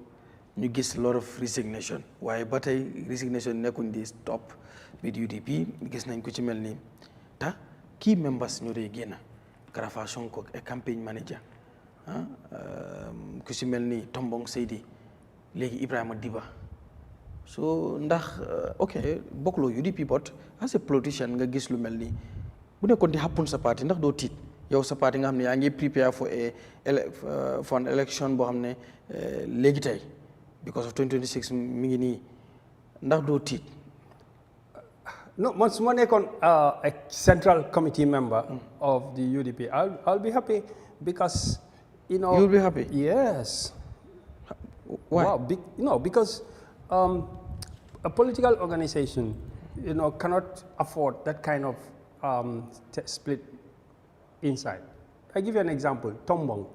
S1: you get a lot of resignation. Why? But resignation nekundi stop with UDP. Gis nañ ko ci melni ta key members ñoo day génn Karafa Sonko a campaign manager ku ci melni Tombong Seydi léegi Ibrahima Diba so ndax ok bokkuloo UDP but as a politician nga gis lu mel nii bu nekkoon di happen sa parti ndax doo tiit yow sa parti nga xam ne yaa ngi prepare for an election boo xam ne léegi tey because of 2026 mi ngi nii ndax doo tiit.
S2: No, once one a central committee member of the UDP, I'll be happy because,
S1: You'll be happy?
S2: Yes.
S1: Why?
S2: Wow, because a political organization, cannot afford that kind of split inside. I give you an example. Tombong,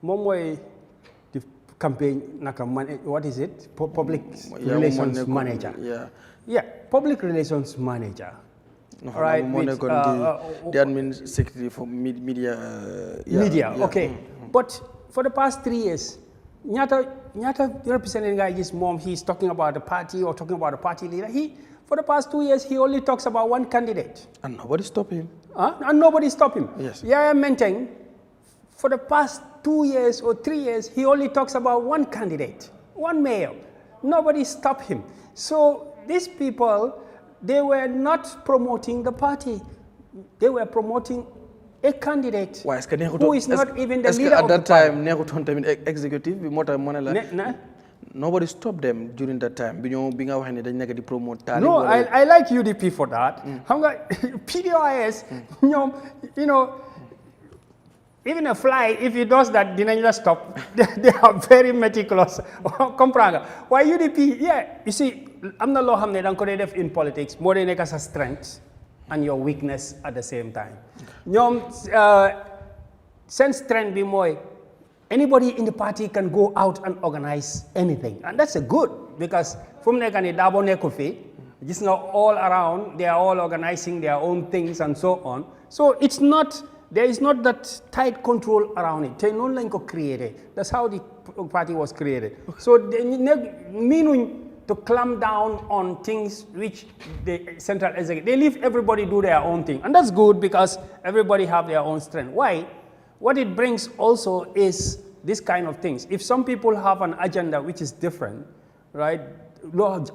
S2: Momwe, the campaign what is it? Public relations manager. Yeah, public relations manager. Right, with,
S1: the admin secretary for media.
S2: Okay. But for the past 3 years, Nyata representing guy his mom, he's talking about the party or talking about a party leader. For the past 2 years, he only talks about one candidate.
S1: And nobody stopped him.
S2: And nobody stopped him.
S1: Yes.
S2: Yahya Jammeh, for the past 2 years or 3 years, he only talks about one candidate, one mayor. Nobody stopped him. So these people, they were not promoting the party. They were promoting a candidate who is not even the leader of the party.
S1: At that time, executive, nobody stopped them during that time.
S2: No, I like UDP for that. PDOIS, you know, even a fly, if he does that, didn't stop. They are very meticulous. Why UDP? Yeah, you see, I'm not law in politics. More than a strength and your weakness at the same time. Sense strength be more. Anybody in the party can go out and organize anything, and that's a good because from nekani dabo nekofi, just now all around they are all organizing their own things and so on. So it's not. There is not that tight control around it. They no longer created. That's how the party was created. So they meaning to clamp down on things which the central executive, they leave everybody do their own thing. And that's good because everybody have their own strength. Why? What it brings also is this kind of things. If some people have an agenda which is different, right?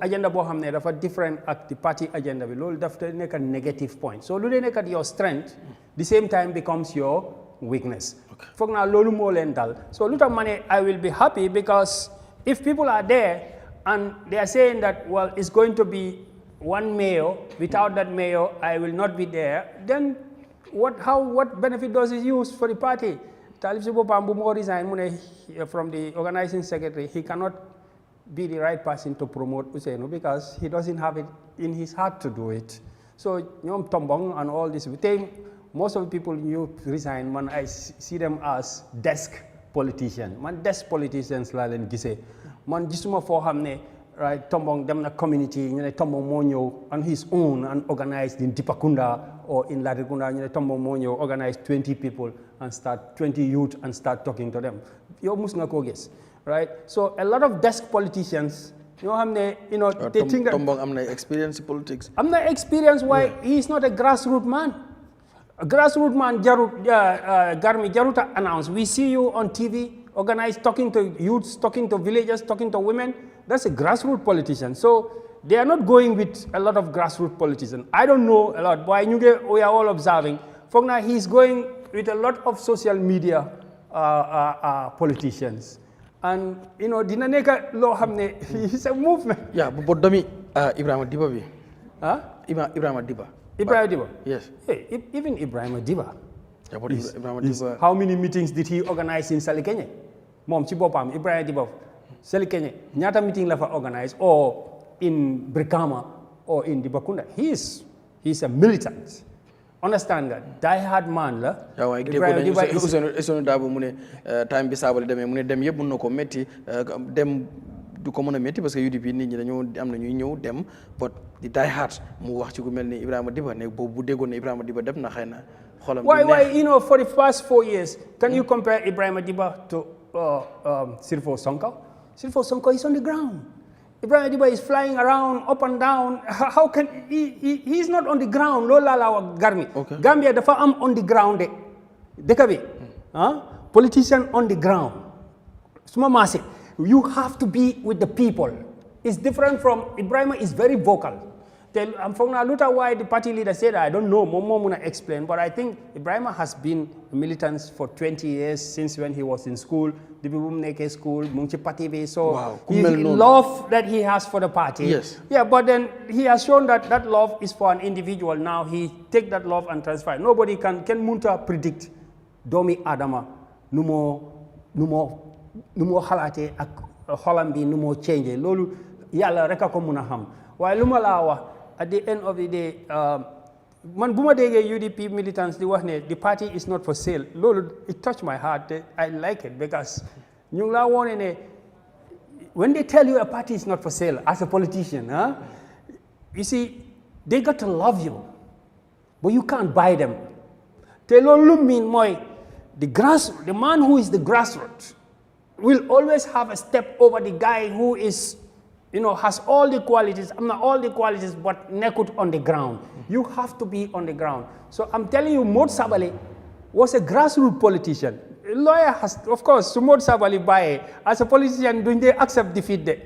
S2: Agenda bohamne dafa different at the party agenda bi lol daf nek a negative point. So lu de nek at your strength, the same time becomes your weakness. Fog na lolu mo len dal. So luta mané I will be happy because if people are there and they are saying that well it's going to be one mayor, without that mayor I will not be there, then what benefit does it use for the party? Talib Sibo Pambu mo resign from the organizing secretary, he cannot be the right person to promote Usainu because he doesn't have it in his heart to do it. So Nyom Tombong and all this, most of the people you resign, man, I see them as desk politicians. Man, desk politicians la len gise. Man gisuma fo xamne right Tombong dem na community ñu ne Tombong mo ñew on his own and organized in Dipakunda or in Latrikunda ñu ne Tombong mo ñew organize 20 people and start 20 youth and start talking to them. Yo mus nga ko gis. Right? So a lot of desk politicians, they think that
S1: Tombong am na experience in politics.
S2: I'm not experienced why he is not a grassroots man. A grassroots man Garmi Jaruta announced, we see you on TV, organized, talking to youths, talking to villagers, talking to women. That's a grassroots politician. So they are not going with a lot of grassroots politicians. I don't know a lot, but we are all observing. Fogna, he's going with a lot of social media politicians. And dina neka lo xamne it's a movement.
S1: Yeah, but domi Ibrahima Diba bi.
S2: Huh?
S1: Ibrahima Diba.
S2: Ibrahima Diba.
S1: Yes.
S2: Hey, even Ibrahima Diba.
S1: Yeah, but Ibrahima Diba.
S2: How many meetings did he organize in Salikenye? Mom ci bopam Ibrahima Diba. Salikenye ñata meeting la fa organize or in Brikama or in Dibakunda. He's a militant. Understand that die-hard man la.
S1: Ibrahima Dabo mu ne time bi sabali demee mu ne dem yëpp mën na ko métti dem du ko mën a métti parce que UDP nit ñi dañoo am na ñuy ñëw dem but di die-hard mu wax ci ku mel ni Ibrahima Diba ne boobu bu déggoon ne Ibrahima Diba dem na xëy na xolam.
S2: Why for the past 4 years can you compare Ibrahima Diba to Sirifo Sonko? Sirifo Sonko is on the ground. Ibrahima Diba is flying around up and down. How can he is not on the ground? Lola la Garmi.
S1: Okay.
S2: Gambia dafa am on the ground de. Dekabi. Politician on the ground. Suma masi. You have to be with the people. It's different from Ibrahima is very vocal. I'm from Naluta why the party leader said I don't know. Momo muna explain, but I think Ibrahima has been a militant for 20 years since when he was in school. The people Neke school, Munchi Party. So
S1: wow.
S2: His love that he has for the party.
S1: Yes.
S2: Yeah, but then he has shown that that love is for an individual. Now he take that love and transfer. Nobody can munta predict. Domi Adama, numo halate ak holambi numo change. Lolu yalla reka ko muna ham. Why lumalawa at the end of the day, man buma dege UDP militants the party is not for sale. Lolo, it touched my heart. I like it because ñu la wone ne when they tell you a party is not for sale, as a politician, you see, they got to love you, but you can't buy them. Te loolu mean mooy the man who is the grassroots will always have a step over the guy who is, has all the qualities. I'm not all the qualities, but naked on the ground. You have to be on the ground. So I'm telling you, Mod Sabally was a grassroots politician. A lawyer has, of course, Mod Sabally buy as a politician, do they accept defeat?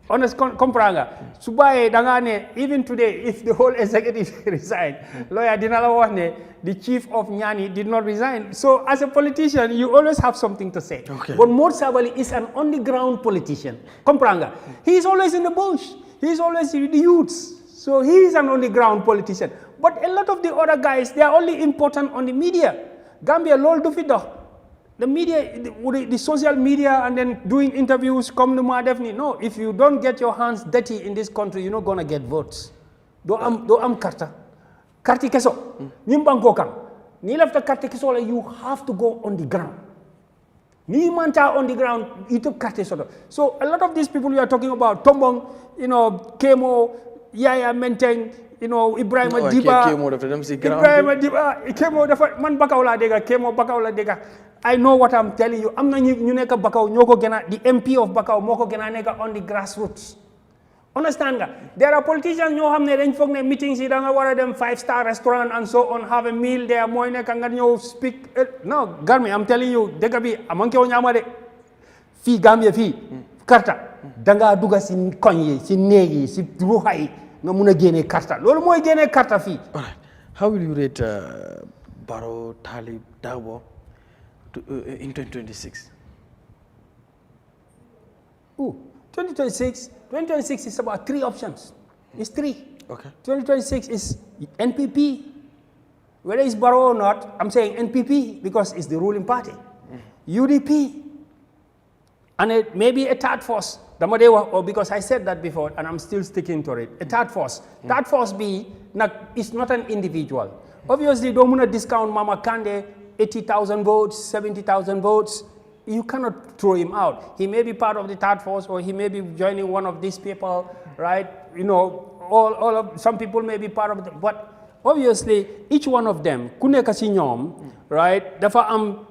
S2: Honest compranga. Subaye dangane, even today, if the whole executive resigned, lawyer Dinalawane, the chief of Nyani, did not resign. So as a politician, you always have something to say. Okay. But Mod Sabally is an on-the-ground politician. Compranga. He is always in the bush. He is always with the youths. So he is an on-the-ground politician. But a lot of the other guys, they are only important on the media. Gambia, lol do fit doh. The media, the social media, and then doing interviews, come to my definitely. No, if you don't get your hands dirty in this country, you're not going to get votes. Do am karta. Karti keso. Nimbango kang. Ni left the karti keso, you have to go on the ground. Ni manta on the ground, you took karti soda. So a lot of these people you are talking about, Tombong, Kemo, Yahya Menteng, Ibrahim Diba. Ibrahim Diba, Kemo dafa man bakawla dega, Kemo bakawla dega. I know what I'm telling you. I'm not ñu nekk Bakaw ñoko gëna the MP of Bakaw moko gëna nekk on the grassroots. Understand nga? There are politicians ñoo xamne dañ fogg ne meetings yi da nga wara dem 5-star restaurant and so on, have a meal there, moy nekk nga ñew speak. No, Garmi, I'm telling you, dega bi amanke o ñama de. Fi Gambia fi karta da nga duga ci koñ yi, ci neeg yi, ci ruxay nga mëna gëné karta. Lolu moy gëné karta fi.
S1: All right. How will you rate Barrow, Talib, Darboe in 2026?
S2: 2026 is about 3 options. It's 3.
S1: Okay.
S2: 2026 is NPP. Whether it's Barrow or not, I'm saying NPP because it's the ruling party. UDP. And maybe a third force. Or because I said that before and I'm still sticking to it. A third force. Third force B is not an individual. Obviously, don't want to discount Mama Kande, 80,000 votes, 70,000 votes. You cannot throw him out. He may be part of the third force, or he may be joining one of these people, right? Some people may be part of the, but obviously each one of them, kuneka si ñom, right? Dafa am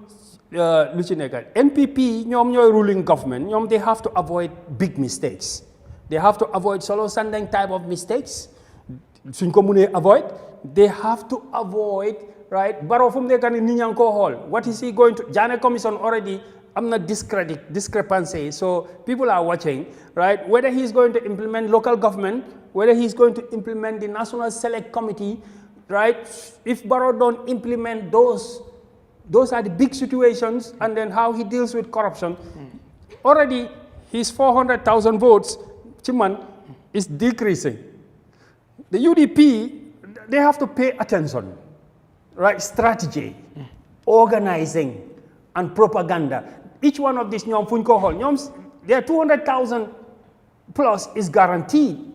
S2: lu ci nekk. NPP ñom ñoy ruling government. They have to avoid big mistakes. They have to avoid solo standing type of mistakes. Suñ ko mëne avoid, they have to avoid, right? Barrow from the hall. What is he going to? Jammeh Commission already, I'm not discrepancy. So people are watching, right? Whether he's going to implement local government, whether he's going to implement the National Select Committee, right? If Barrow don't implement those are the big situations, and then how he deals with corruption. Already his 400,000 votes, Chiman, is decreasing. The UDP, they have to pay attention. Right, strategy, organizing, and propaganda. Each one of these their 200,000 plus is guaranteed.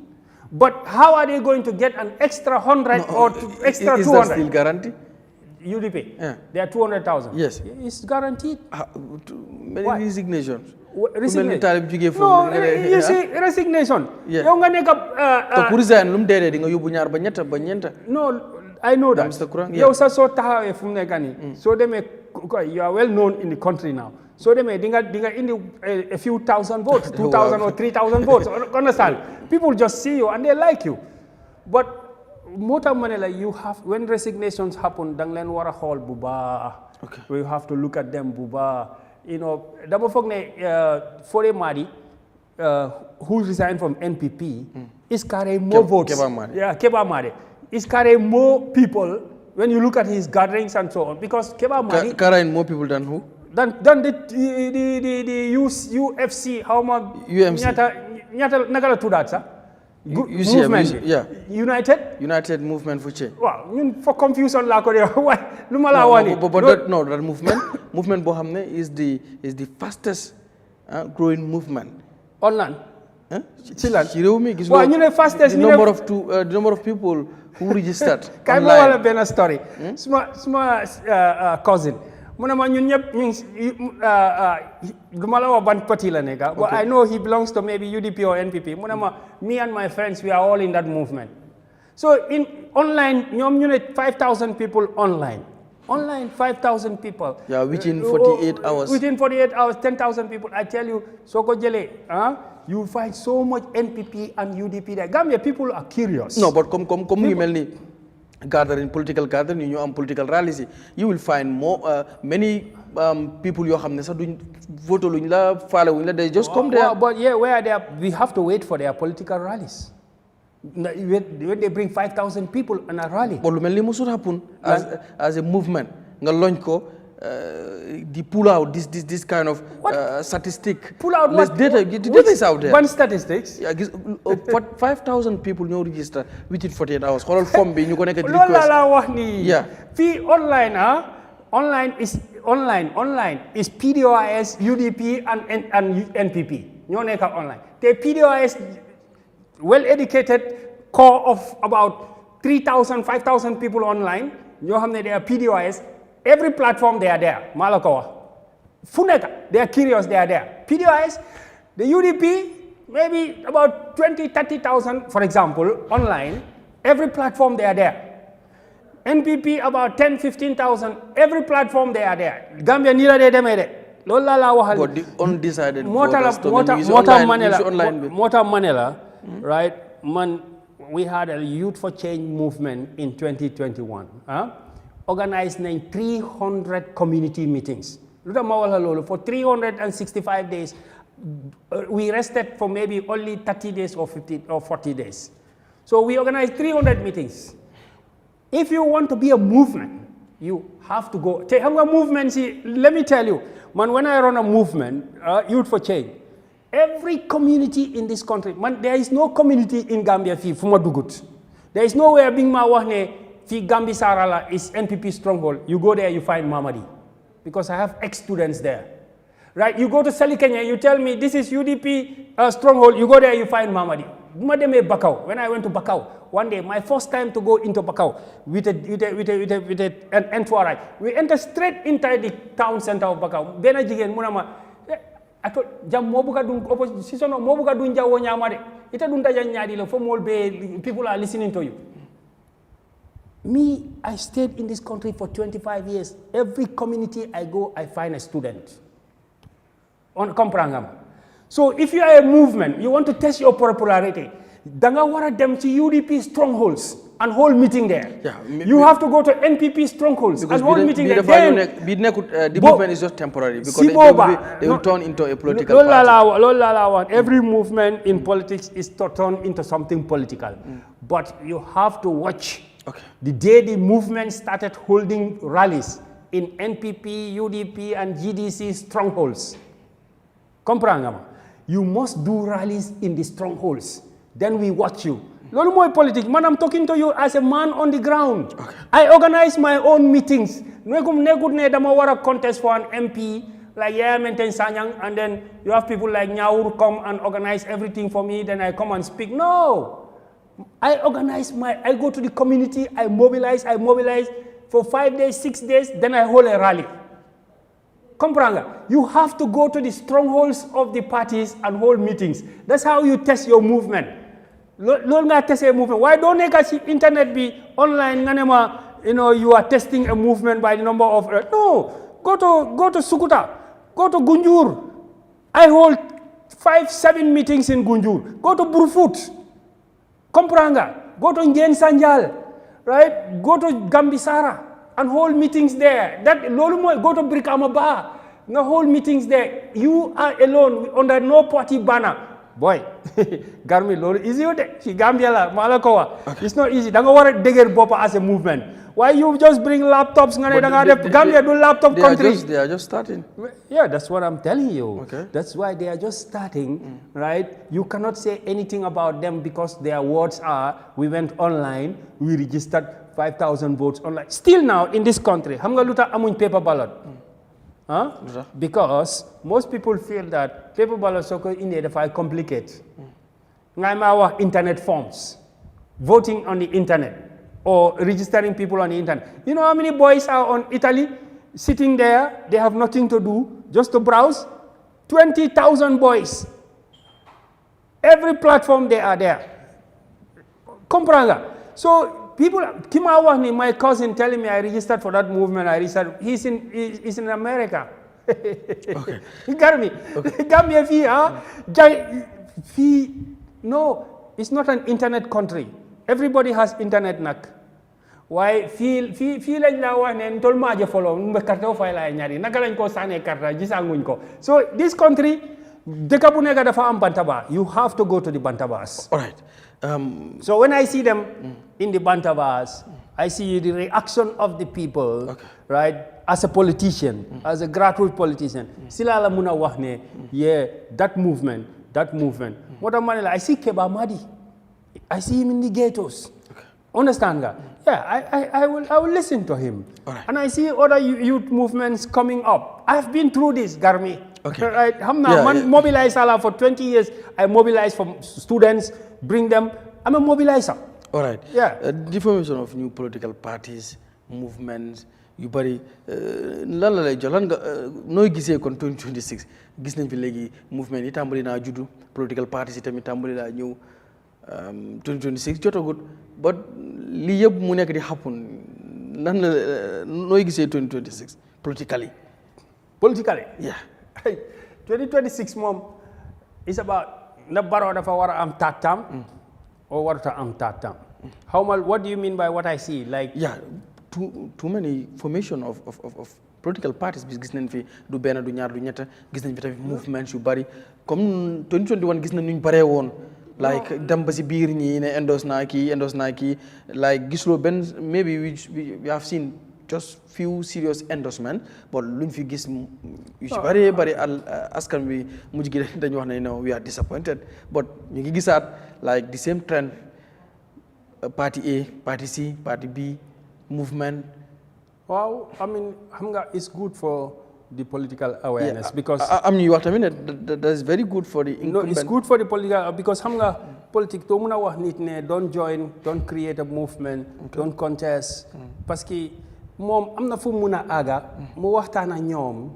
S2: But how are they going to get an extra 100 or extra 200?
S1: Is that still guaranteed?
S2: UDP, yeah. They are 200,000.
S1: Yes.
S2: It's guaranteed.
S1: Many resignations.
S2: Resignation. No, you see, resignation.
S1: Yeah.
S2: No, I know that.
S1: Mr. Kurang,
S2: yeah. So you are well known in the country now. So they may a few thousand votes, 2,000 or 3,000 votes. Understand? People just see you and they like you. But Mota Manila, you have, when resignations happen, Danglen Wara Hall Buba.
S1: Okay.
S2: We have to look at them Buba. Dabo fogne Fore Madi, who resigned from NPP, is carrying more votes. Yeah, Keba Madi. Is carrying more people when you look at his gatherings and so on. Because Keba Madi
S1: carrying more people than who?
S2: Than the UFC, how much?
S1: UMC.
S2: Nagala to that, sir.
S1: Movement. Yeah.
S2: United
S1: Movement for change.
S2: Well, for confusion, la ko why?
S1: That movement bohamne is the fastest growing movement.
S2: Online.
S1: Chilan.
S2: Fastest
S1: the number of people who registered.
S2: Can I tell a story? Small cousin. mu ne ma ñun ñëpp ñu du ma la wax ban parti la nekk but I know he belongs to maybe UDP or NPP mu ne ma me and my friends we are all in that movement so in online ñoom ñu ne 5,000 people online 5,000 people
S1: yeah within 48 hours
S2: 10,000 people I tell you soo ko jëlee you find so much NPP and UDP there Gambia people are curious
S1: no but comme ngi mel ni political gathering ñu am political rallies you will find many people yoo xam ne sax duñ vote luñ la faale wuñ la they just come there
S2: but yeah where they are we have to wait for their political rallies when they bring 5,000 people in a rally
S1: but lu mel ni musul happen as a movement nga launch ko the pull out this kind of statistic.
S2: Pull out what?
S1: The data is out there.
S2: One statistics.
S1: Yeah, 5,000 people no register within 48 hours. Xoolal form bi ñu ko nekk
S2: loolu la wax ni.
S1: Yeah.
S2: Fii online is PDOIS, UDP and NPP. ñoo nekk online. Te PDOIS well educated core of about 3,000 5,000 people online. ñoo xam ne they are PDOIS. Every platform they are there. Malakawa. Funeka, they are curious, they are there. PDIS, the UDP, maybe about 20,000-30,000, for example, online. Every platform they are there. NPP, about 10,000-15,000. Every platform they are there. Gambia nila de demede. Lola la wahal.
S1: But the undecided
S2: Mota Manila, right? Man, we had a Youth for Change movement in 2021. Organized 300 community meetings. For 365 days, we rested for maybe only 30 days or 50 or 40 days. So we organized 300 meetings. If you want to be a movement, you have to go. Let me tell you, man, when I run a movement, Youth for Change, every community in this country, man, there is no community in Gambia there is nowhere being mawahne. Gambia Sarala is NPP stronghold. You go there, you find Mamadi. Because I have ex-students there. Right? You go to Sali Kenya, you tell me this is UDP stronghold. You go there, you find Mamadi. When I went to Bakau, one day, my first time to go into Bakau with an entourage, we entered straight inside the town center of Bakau. Bena jigen munama, I thought, jam mobuka dun opposition mobuka dun jawo nyamade. Ita dun taja nyadi lo for more people are listening to you. Me, I stayed in this country for 25 years. Every community I go, I find a student. On Komprangam. So if you are a movement, you want to test your popularity, danga wara dem to UDP strongholds and hold meeting there. Yeah, you have to go to NPP strongholds and hold meeting there.
S1: The movement is just temporary because they will turn into a political party.
S2: Every movement in politics is to turn into something political. But you have to watch. Okay. The day the movement started holding rallies in NPP, UDP, and GDC strongholds, comprangama, you must do rallies in the strongholds. Then we watch you. Lolo moy politics. Man, I'm talking to you as a man on the ground. Okay. I organize my own meetings. Dama wara contest for an MP like Yahya Sanyang, and then you have people like Nyaur come and organize everything for me. Then I come and speak. No. I go to the community, I mobilize for 5 days, 6 days, then I hold a rally. Compranga, you have to go to the strongholds of the parties and hold meetings. That's how you test your movement. Test a movement. Why don't you internet be online? You are testing a movement by the number of. No, go to Sukuta, go to Gunjur. I hold 5-7 meetings in Gunjur. Go to Burfoot. Kompranga, go to Ngen Sanjal, right? Go to Gambisara and hold meetings there. Go to Brikama Bar, no hold meetings there. You are alone under no party banner. Boy, Garmi, Lolo, easy she Gambia la Malakoa. It's not easy. Don't worry, Deger Bopa as a movement. Why you just bring laptops? Gambia do laptop country.
S1: They are just starting.
S2: Yeah, that's what I'm telling you.
S1: Okay.
S2: That's why they are just starting, right? You cannot say anything about them because their words are, we went online, we registered 5,000 votes online. Still now in this country, hamga luta amuñ paper ballot. Huh? Because most people feel that paper ballot so in the file complicate. Ngaimawa internet forms, voting on the internet, or registering people on the internet. You know how many boys are on Italy sitting there, they have nothing to do, just to browse. 20,000 boys. Every platform they are there. Compranga. So people, Kima Wahni, my cousin telling me I registered for that movement, he's in America.
S1: Okay.
S2: You got me?
S1: Okay.
S2: Gambia no, it's not an internet country. Everybody has internet nak. Why feel lañ la wax ne tol ma je follow mbe carte fay la ñari naka lañ ko sané carte gisanguñ ko. So this country deka bu neka dafa am bantaba. You have to go to the bantabas.
S1: All right.
S2: So when I see them in the bantabas, I see the reaction of the people, right? As a politician, as a grassroots politician, sila la muna wax ne, yeah, that movement. What I see Keba Madi. I see him in the ghettos. Understand that? Yeah, I will listen to him.
S1: Right.
S2: And I see other youth movements coming up. I've been through this, Garmi.
S1: Okay.
S2: Right? Mobilize for 20 years. I mobilize for students, bring them. I'm a mobilizer.
S1: All right.
S2: Yeah.
S1: The formation of new political parties, movements, yu bari lan la lay jox lan nga nooy gisee kon 2026 gis nañ fi léegi movement yi tàmbali naa juddu political parties yi tamit tàmbali naa ñëw 2026 jotagut but lii yëpp mu nekk di happen lan la nooy gisee 2026 politically.
S2: Yeah. 2026 moom is about na Barrow dafa war a am third term or warut a am third term. What do you mean by what I see? Like
S1: too many formation of political parties bi gis nañ fi du benn du ñaar du ñett gis nañ fi tamit movements yu bari comme 2021 gis nañ ñu baree woon like dem ba si biir ñi ne endorse naa kii like gisuloo benn maybe we have seen just few serious endorsement but luñ fi gis yu ci bari askan wi mujj gi dañu wax ne no we are disappointed but ñu ngi gisaat like the same trend party A party C party B movement.
S2: Wow, I mean, it's good for the political awareness because
S1: that is very good for the incumbent.
S2: No, it's good for the political because politics to muna wax nit ne don't join, don't create a movement, don't contest parce que moom am na fu muna aga mu waxtaan ak ñoom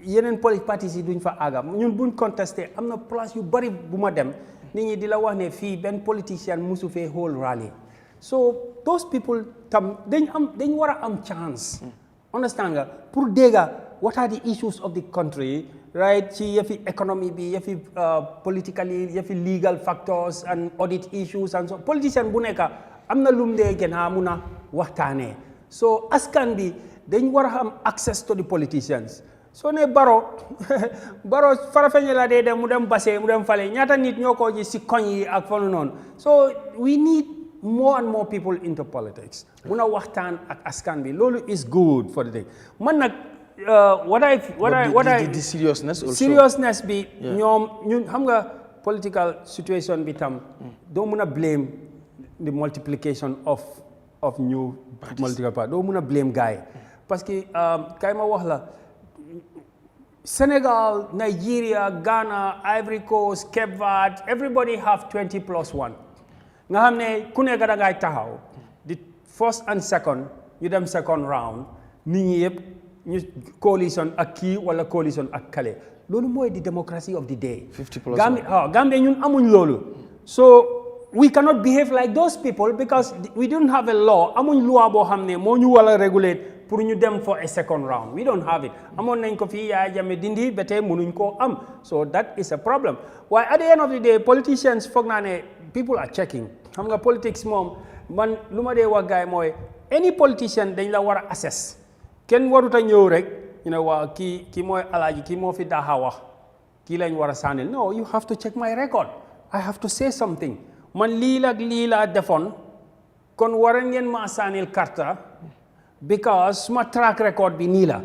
S2: yeneen political parties yi duñ fa aga ñun buñ contesté am na place yu bari bu ma dem nit ñi di la wax ne fii benn politicien musu fee whole rally. So those people dañ war a am chance. Understand nga pour dégga what are the issues of the country, right? Ci yëfi economy bi yëfi politically yëfi legal factors and audit issues and so politicien bu nekk am na lum dee gën a mun a waxtaanee. So askan bi dañ war a am access to the politicians. So ne Barrow farafeñe la dee dem mu dem Basse mu dem fale ñaata nit ñoo ko ji si koñ yi ak fanu noonu. So we need more and more people into politics. Muna waxtaan ak askan bi lolu is good for the thing. Man nag the
S1: seriousness also.
S2: Seriousness bi ñun xam nga political situation bi tam doo mun a blame the multiplication of new political parties. Doo mun a blame guy parce que kay ma wax la Senegal, Nigeria, Ghana, Ivory Coast, Cape Verde, everybody have 20+1. Nga xam ne ku nekk da ngay taxaw the first and second ñu dem second round nit ñi yëpp ñu coalition ak kii wala coalition ak kale loolu mooy the democracy of the day.
S1: 50+1.
S2: Gambia ñun amuñ loolu. So we cannot behave like those people because we don't have a law amuñ loi boo xam ne moo ñu wala regulate pour ñu dem for a second round. We don't have it. Amoon nañ ko fii Yahya Jammeh dindi ba tey mënuñ koo am. So that is a problem. Why at the end of the day politicians foog naa ne people are checking. Xam nga politics moom man lu ma dee wax gaay mooy any politician dañ la war a assess. Kenn warut a ñëw rek ñu ne waa kii mooy alaaji kii moo fi daaxa wax kii lañ war a sànnil. No, you have to check my record. I have to say something. Man lii laa defoon kon war ngeen ma sànnil karta because my track record bi nii la.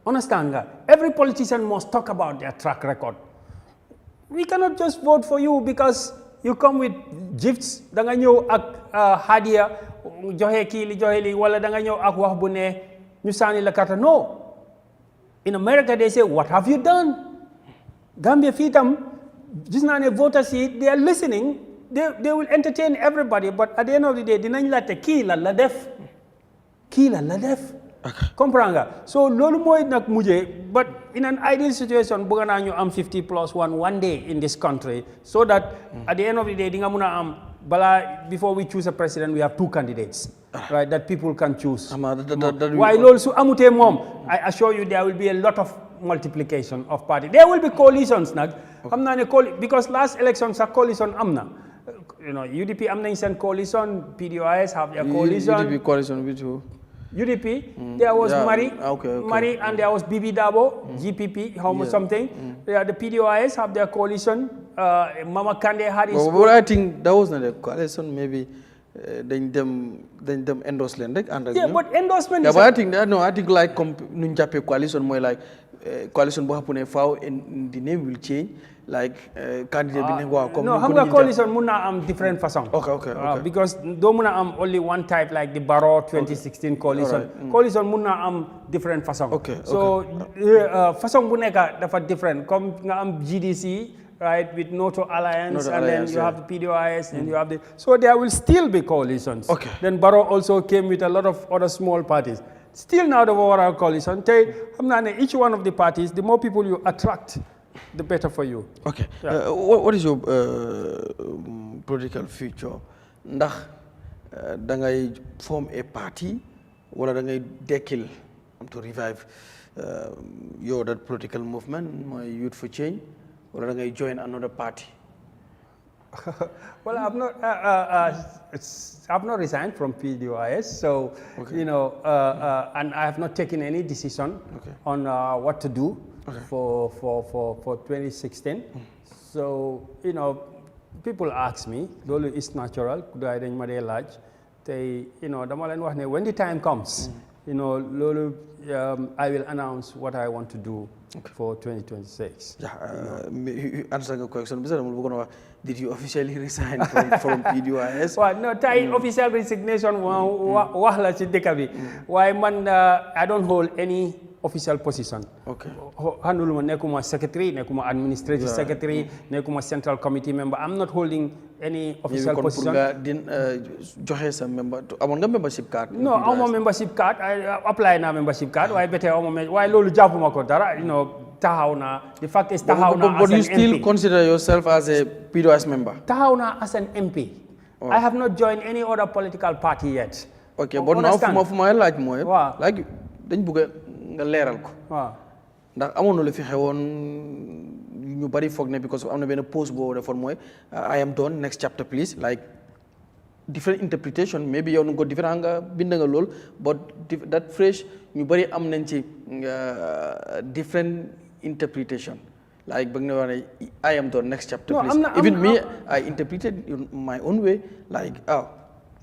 S2: Understand nga? Every politician must talk about their track record. We cannot just vote for you because you come with gifts da nga ñëw ak hadiya joxe kii li joxe li wala da nga ñëw ak wax bu ne ñu sànni la karta. No. In America they say what have you done? Gambia fii tam gis naa ne voters yi they are listening. They will entertain everybody but at the end of the day dinañ laajte kii lan la def. comprendre nga so loolu mooy nag mujjee but in an ideal situation bëgg naa ñu am 50 plus one day in this country so that at the end of the day di nga mun a am before we choose a president we have 2 candidates right that people can choose waaye loolu su amutee moom I assure you there will be a lot of multiplication of party there will be coalitions nag xam naa ne because last election sax coalition am na UDP am nañ seen coalition PDOIS have their coalition
S1: UDP coalition with who
S2: UDP, there was Mari and there was Bibi Dabo, GPP, something. Yeah, the PDOIS have their coalition. Mama Kande had his
S1: But I think that was not a coalition, maybe then them endorse land.
S2: Yeah, but endorsement is...
S1: But I think like Nunjape coalition, more like coalition bohapune fao and the name will change. Like candidate
S2: no, Hamga coalition muna am different fashion.
S1: Okay.
S2: Because do muna am only one type like the Barrow 2016 coalition. Coalition muna am different fashion. So fashion buneka dafa different. Come nga am GDC right with NATO Alliance and then you have the PDOIS and you have the so there will still be coalitions. Then Barrow also came with a lot of other small parties. Still now the overall coalition. Each one of the parties, the more people you attract, the better for you.
S1: What is your political future? Ndax da ngay form a party wala da ngay dekkil to revive that political movement, my Youth for Change, wala da ngay join another party?
S2: Well, I've not resigned from PDOIS, so and I have not taken any decision on what to do for 2016. So people ask me, lolu is natural. Kuday dañ ma dé laaj tay dama len wax ne when the time comes, lolu I will announce what I want to do for 2026.
S1: Answer the question. Did you officially resign from PDOIS?
S2: Well, no, official resignation wax la ci dëkk bi. Why man I don't hold any official position. Handuluma nekuma secretary, nekuma administrative secretary, nekuma central committee member. I'm not holding any official position.
S1: Joxe sa amon nga membership card?
S2: No, amo membership card. I apply na membership card. Why better why lolu jappuma ko dara, taxaw na. The fact is taxaw na as an MP. But
S1: you still consider yourself as a PDOIS member?
S2: Taxaw na as an MP. I have not joined any other political party yet.
S1: But now for my like moy like dañ bëgg nga leeral ko. Ndax amoon na lu fi xewoon ñu bari foog ne because am na benn post boo defoon mooy I am done next chapter please like different interpretation maybe yow nu ko different nga bind nga lool but that phrase ñu bari am nañ ci different interpretation like bëgg na wax ne I am done next chapter please even me I interpreted in my own way like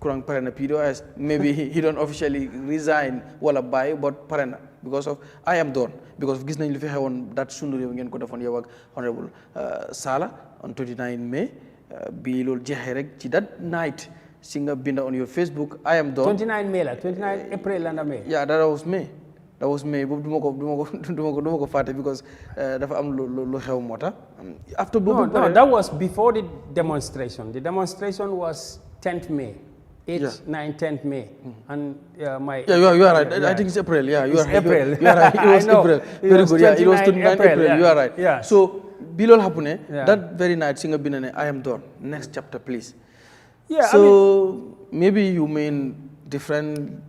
S1: Kurang pare na PDOIS maybe he don't officially resign wala bàyyi but pare na because of I am done because gis nañ lu fi xewoon that sunu réew ngeen ko defoon yow ak honorable Sala on 29 May bi loolu jeexee rek ci that night si nga binda on your Facebook I am done
S2: 29 May la 29 April la May
S1: that was May boobu duma ko fàtte because dafa am lu xew moo tax after boobu
S2: no that was before the demonstration was 10th May 8th, 9th, 10th May, and my...
S1: you are right. I think it's April. Yeah, you are right.
S2: April.
S1: You are right. It was April. Very good. Yeah, it was 29 April. You are right.
S2: Yeah.
S1: So, bilol hapune that very night, singer binane, I am done. Next chapter, please.
S2: Yeah.
S1: So maybe you mean different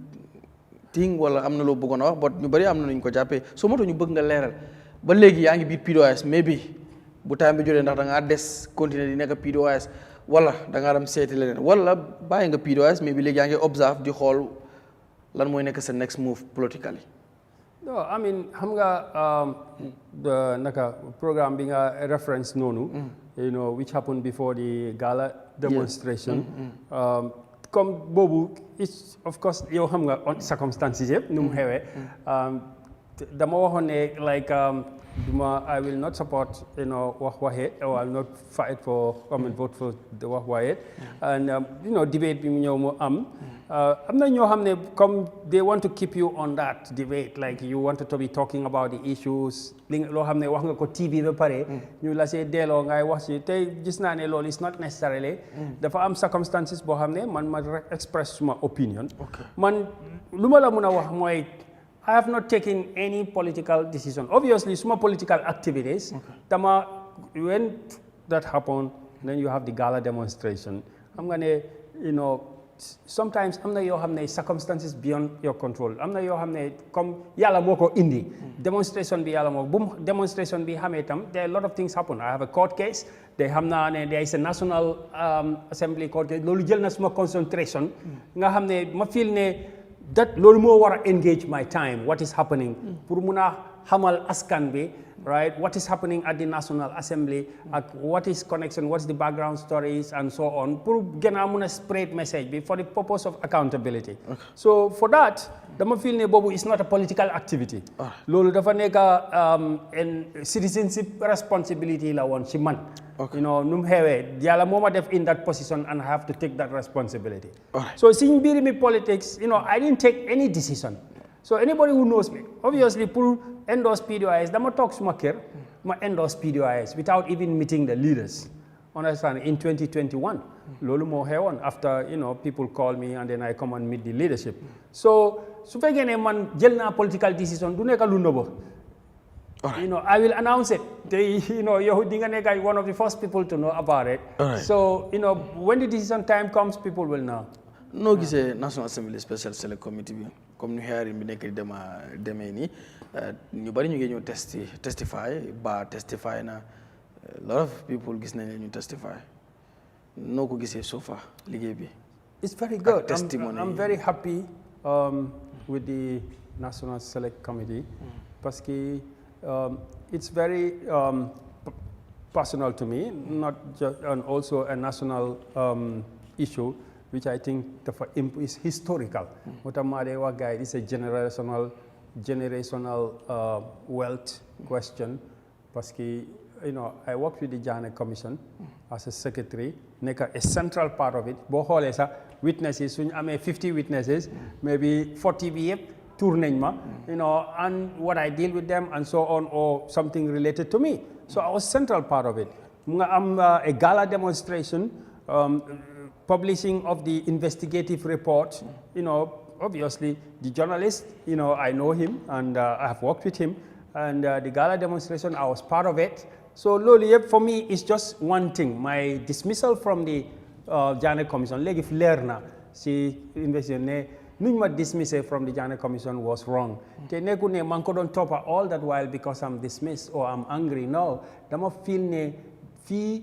S1: thing. Well, I'm not going to, but you bari am na ñu ko jappé. So moto ñu bëgg nga léral. Ba légui yaangi bi PDOIS maybe bu time bi jotté ndax da nga des continuer di nekk PDOIS. Wala da nga dem seeti leneen wala bàyyi nga PDOIS mais bi léegi yaa ngi observe di xool lan mooy nekk sa next move politically.
S2: No, I mean xam nga naka programme bi nga reference noonu. Which happened before the gala demonstration. Comme boobu it's of course yow xam nga circumstances yëpp nu mu xewee. Dama waxoon ne like I will not support wax waxe or I will not fight for vote for the wax waxe and debate bi mu ñëw mu am na ñoo xam ne comme they want to keep you on that debate like you wanted to be talking about the issues loo xam ne wax nga ko TV ba pare ñu la see delloo ngay wax si tey gis naa ne loolu is not necessarily dafa am circumstances boo xam ne man ma express suma opinion man lu ma la mun a wax mooy I have not taken any political decision. Obviously, some political activities. When that happened, then you have the gala demonstration. I'm gonna, sometimes I'm not your circumstances beyond your control. I'm not your come yala moko indi demonstration be yala moko boom demonstration be hametam. There are a lot of things happen. I have a court case. There is a national assembly court case. Lolu jël na suma concentration. Nga xamne ma feel ne that lolu mo wara engage my time. What is happening? Pour muna hamal askan bi. Right, what is happening at the National Assembly, what is connection, what's the background stories, and so on. Pour gena spread message for the purpose of accountability. Okay. So for that, dama feel ne bobu is not a political activity. Lolu dafa neka citizenship responsibility la won ci man. Okay. Num hewe yalla moma def in that position and I have to take that responsibility. Right. So seeing me politics, I didn't take any decision. So anybody who knows me, obviously, pour endorse PDOIS, dama talk suma kër, ma endorse PDOIS without even meeting the leaders. Understand? In 2021, lolu mo xewon after people call me and then I come and meet the leadership. So su fekkee ne man jël na political decision du nekk lu nëbb. I will announce it. Yow di nga nekk one of the first people to know about it. Right. So when the decision time comes, people will know.
S1: No gisee National Assembly Special Select Committee bi comme ñu xeyarin bi nekk di demee nii ñu bari ñu ngi ñëw testify na a lot of people gis nañ ñu testify noo ko gisee so far liggéey bi.
S2: It's very good. I'm very happy with the National Select Committee parce que it's very personal to me, not just, and also a national issue which I think is historical. What I'm saying is a generational wealth question. Because I worked with the Jammeh Commission as a secretary, a central part of it. Witnesses, 50 witnesses, maybe 40 BF, and what I deal with them and so on, or something related to me. So I was central part of it. I'm a gala demonstration, publishing of the investigative report, obviously the journalist, I know him and I have worked with him, and the gala demonstration, I was part of it. So Loli, for me, it's just one thing. My dismissal from the Jammeh Commission, like if Lerna, she invested, Numa dismissal from the Jammeh Commission was wrong. Te nekune manko don top all that while because I'm dismissed or I'm angry. No, dama feel ne fi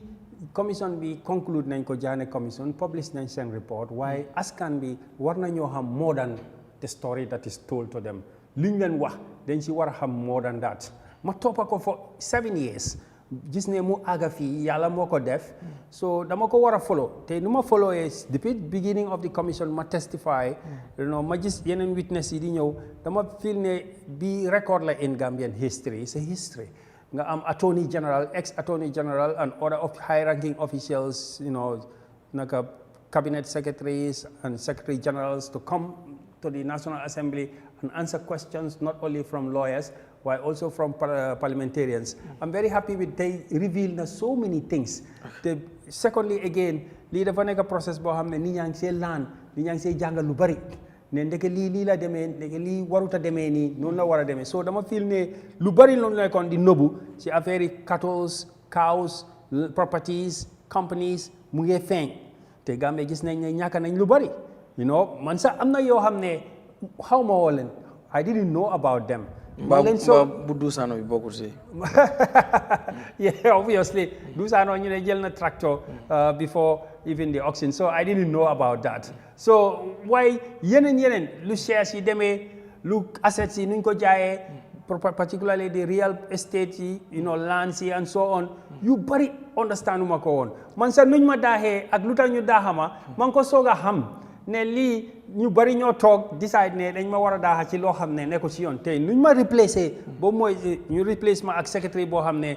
S2: commission bi conclude nañ ko Jammeh Commission publish nañ sen report why askan bi war nañu xam more than the story that is told to them. Liñ leen wax dañ ci war xam more than that. Ma topa ko for 7 years. Gis ne mu aga fi yalla moko def, so dama ko wara follow te numa follow is depuis beginning of the commission ma testify, ma gis yenen witness yi di ñew dama feel ne bi record la in Gambian history. It's a history. Nga am attorney general, ex attorney general and other high ranking officials, naka cabinet secretaries and secretary generals to come to the National Assembly and answer questions not only from lawyers but also from parliamentarians. I'm very happy with they reveal so many things. Secondly, again, li dafa nek process bo xamne ni ñang sé lan, ni ñang sé jangal lu bari. Ne ndeke li la démé, ndeke li waruta démé ni, non la wara démé. So dama feel ne lu bari non la kon di nobu ci affaire cattle, cows, properties, companies mu ngi feñ. Te Gambia gis nañ ne ñaka nañ lu bari. Man sa amna yo xamne xawma wolen. I didn't know about them.
S1: Yeah,
S2: obviously, Dusano jël na tractor before even the auction, so I didn't know about that. So why yenen lu shares yi démé, lu assets yi nuñ ko jaayé, particularly the real estate yi, lands yi and so on, you bari understand uma ko won. Man sa nuñ ma daxé ak luta ñu daxama, man ko soga xam ne li ñu bari ñoo tok decide ne dañ ma wara daaxa ci lo xamne ne ko ci yoon tay nuñ ma replacer bo moy ñu replace ma ak secretary bo xamne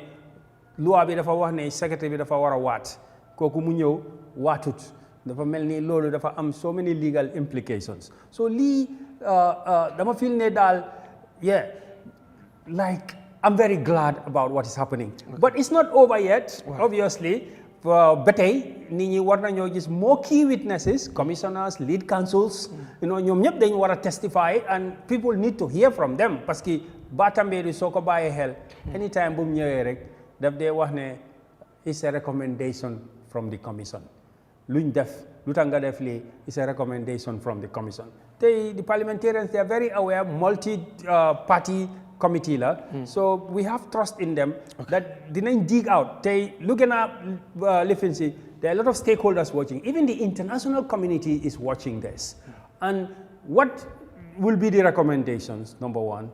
S2: loi bi dafa wax ne secretary bi dafa wara waat koku mu ñew waatut dafa melni lolu dafa am so many legal implications. So li dama feel ne dal like I'm very glad about what is happening. But it's not over yet, obviously. ba tey nit ñi war nañoo gis more key witnesses, commissioners, lead counsels, ñoom ñëpp dañu war a testify and people need to hear from them parce que Batambeeri soo ko bàyyee xel anytime bu mu ñëwee rek daf dee wax ne it's a recommendation from the commission luñ def lu tax nga def lii it's a recommendation from the commission tey the parliamentarians they are very aware multi-party committee la so we have trust in them that dinañ dig out tey lu gën a lifin si there are a lot of stakeholders watching even the international community is watching this and what will be the recommendations number one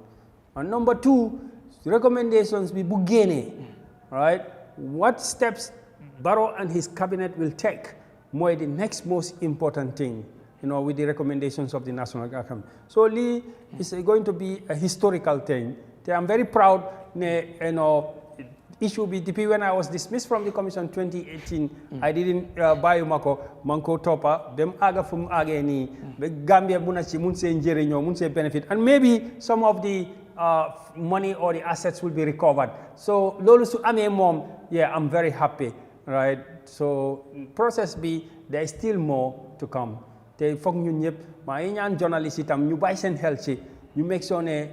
S2: and number two recommendations bi bu génnee right what steps Barrow and his cabinet will take mooy the next most important thing with the recommendations of the National Assembly. So Lee is going to be a historical thing. I'm very proud, issue depuis when I was dismissed from the commission 2018, I didn't buy Manko Topa, them aga from ageni, the Gambia Munachi, Munse Njeriño, Munse benefit, and maybe some of the money or the assets will be recovered. So Lolusu Ame Mom, yeah, I'm very happy, right? So process B, there is still more to come. Te foog ñun ñëpp maa ngi ñaan journalist itam ñu bàyyi seen xel ci ñu make sure ne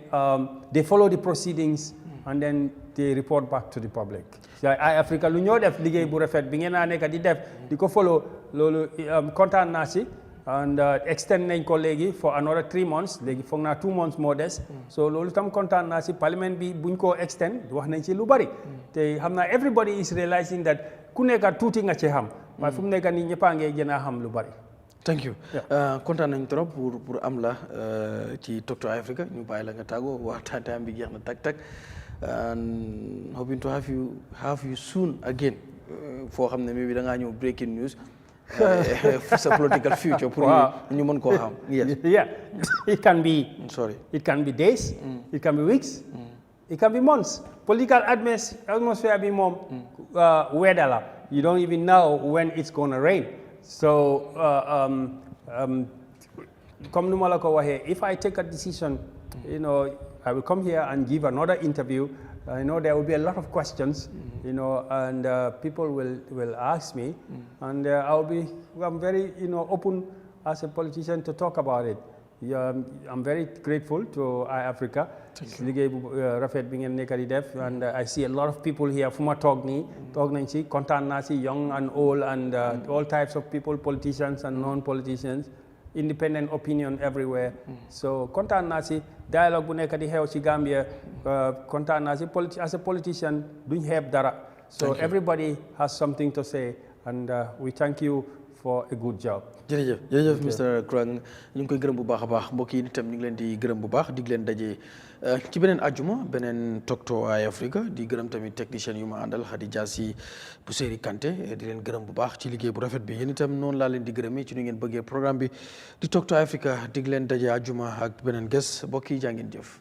S2: they follow the proceedings and then they report back to the public. Eyeafrica lu ñoo def liggéey bu rafet bi ngeen naa nekk di def di ko follow loolu kontaan naa si and extend nañ ko léegi for another 3 months léegi foog naa 2 months moo des so loolu tam kontaan naa si parliament bi buñ ko extend wax nañ ci lu bari te xam naa everybody is realizing that ku nekk tuuti nga ci xam waaye fu mu nekk nii ñëppaa ngee gën a xam lu bari.
S1: Thank you. Kontaan nañ trop pour am la ci Talk to Africa ñu bàyyi la nga tàggoo waxtaan time bi jeex na tak and hoping to have you soon again foo xam ne maybe da ngaa ñëw breaking news sa political future pour ñu mën koo xam. Yes.
S2: Yeah, it can be days, it can be weeks, it can be months. Political atmosphere bi moom weather la. You don't even know when it's gonna rain. So, if I take a decision, I will come here and give another interview. I know there will be a lot of questions, and people will ask me, and I'm very, open as a politician to talk about it. I'm very grateful to Eyeafrica. And I see a lot of people here from young and old and all types of people, politicians and non-politicians, independent opinion everywhere. So kontaan naa si dialogue bu nekk di xew ci Gambia kontaan naa si as a politician duñ xeeb dara. So everybody has something to say and we thank you for a good job.
S1: jërëjëf Mr. Kurang ñu ngi koy gërëm bu baax a baax mbokk yi itam ñu ngi leen di gërëm bu baax dig leen daje ci beneen àjjuma beneen Talk to Eyeafrica di gërëm tamit technicien yu ma àndal Khadija Si bu Séri Kanté di leen gërëm bu baax ci liggéey bu rafet bi yéen itam noonu laa leen di gërëmee ci nu ngeen bëggee programme bi di Talk to Africa dig leen daje àjjuma ak beneen ges mbokk yi jaa ngeen jëf.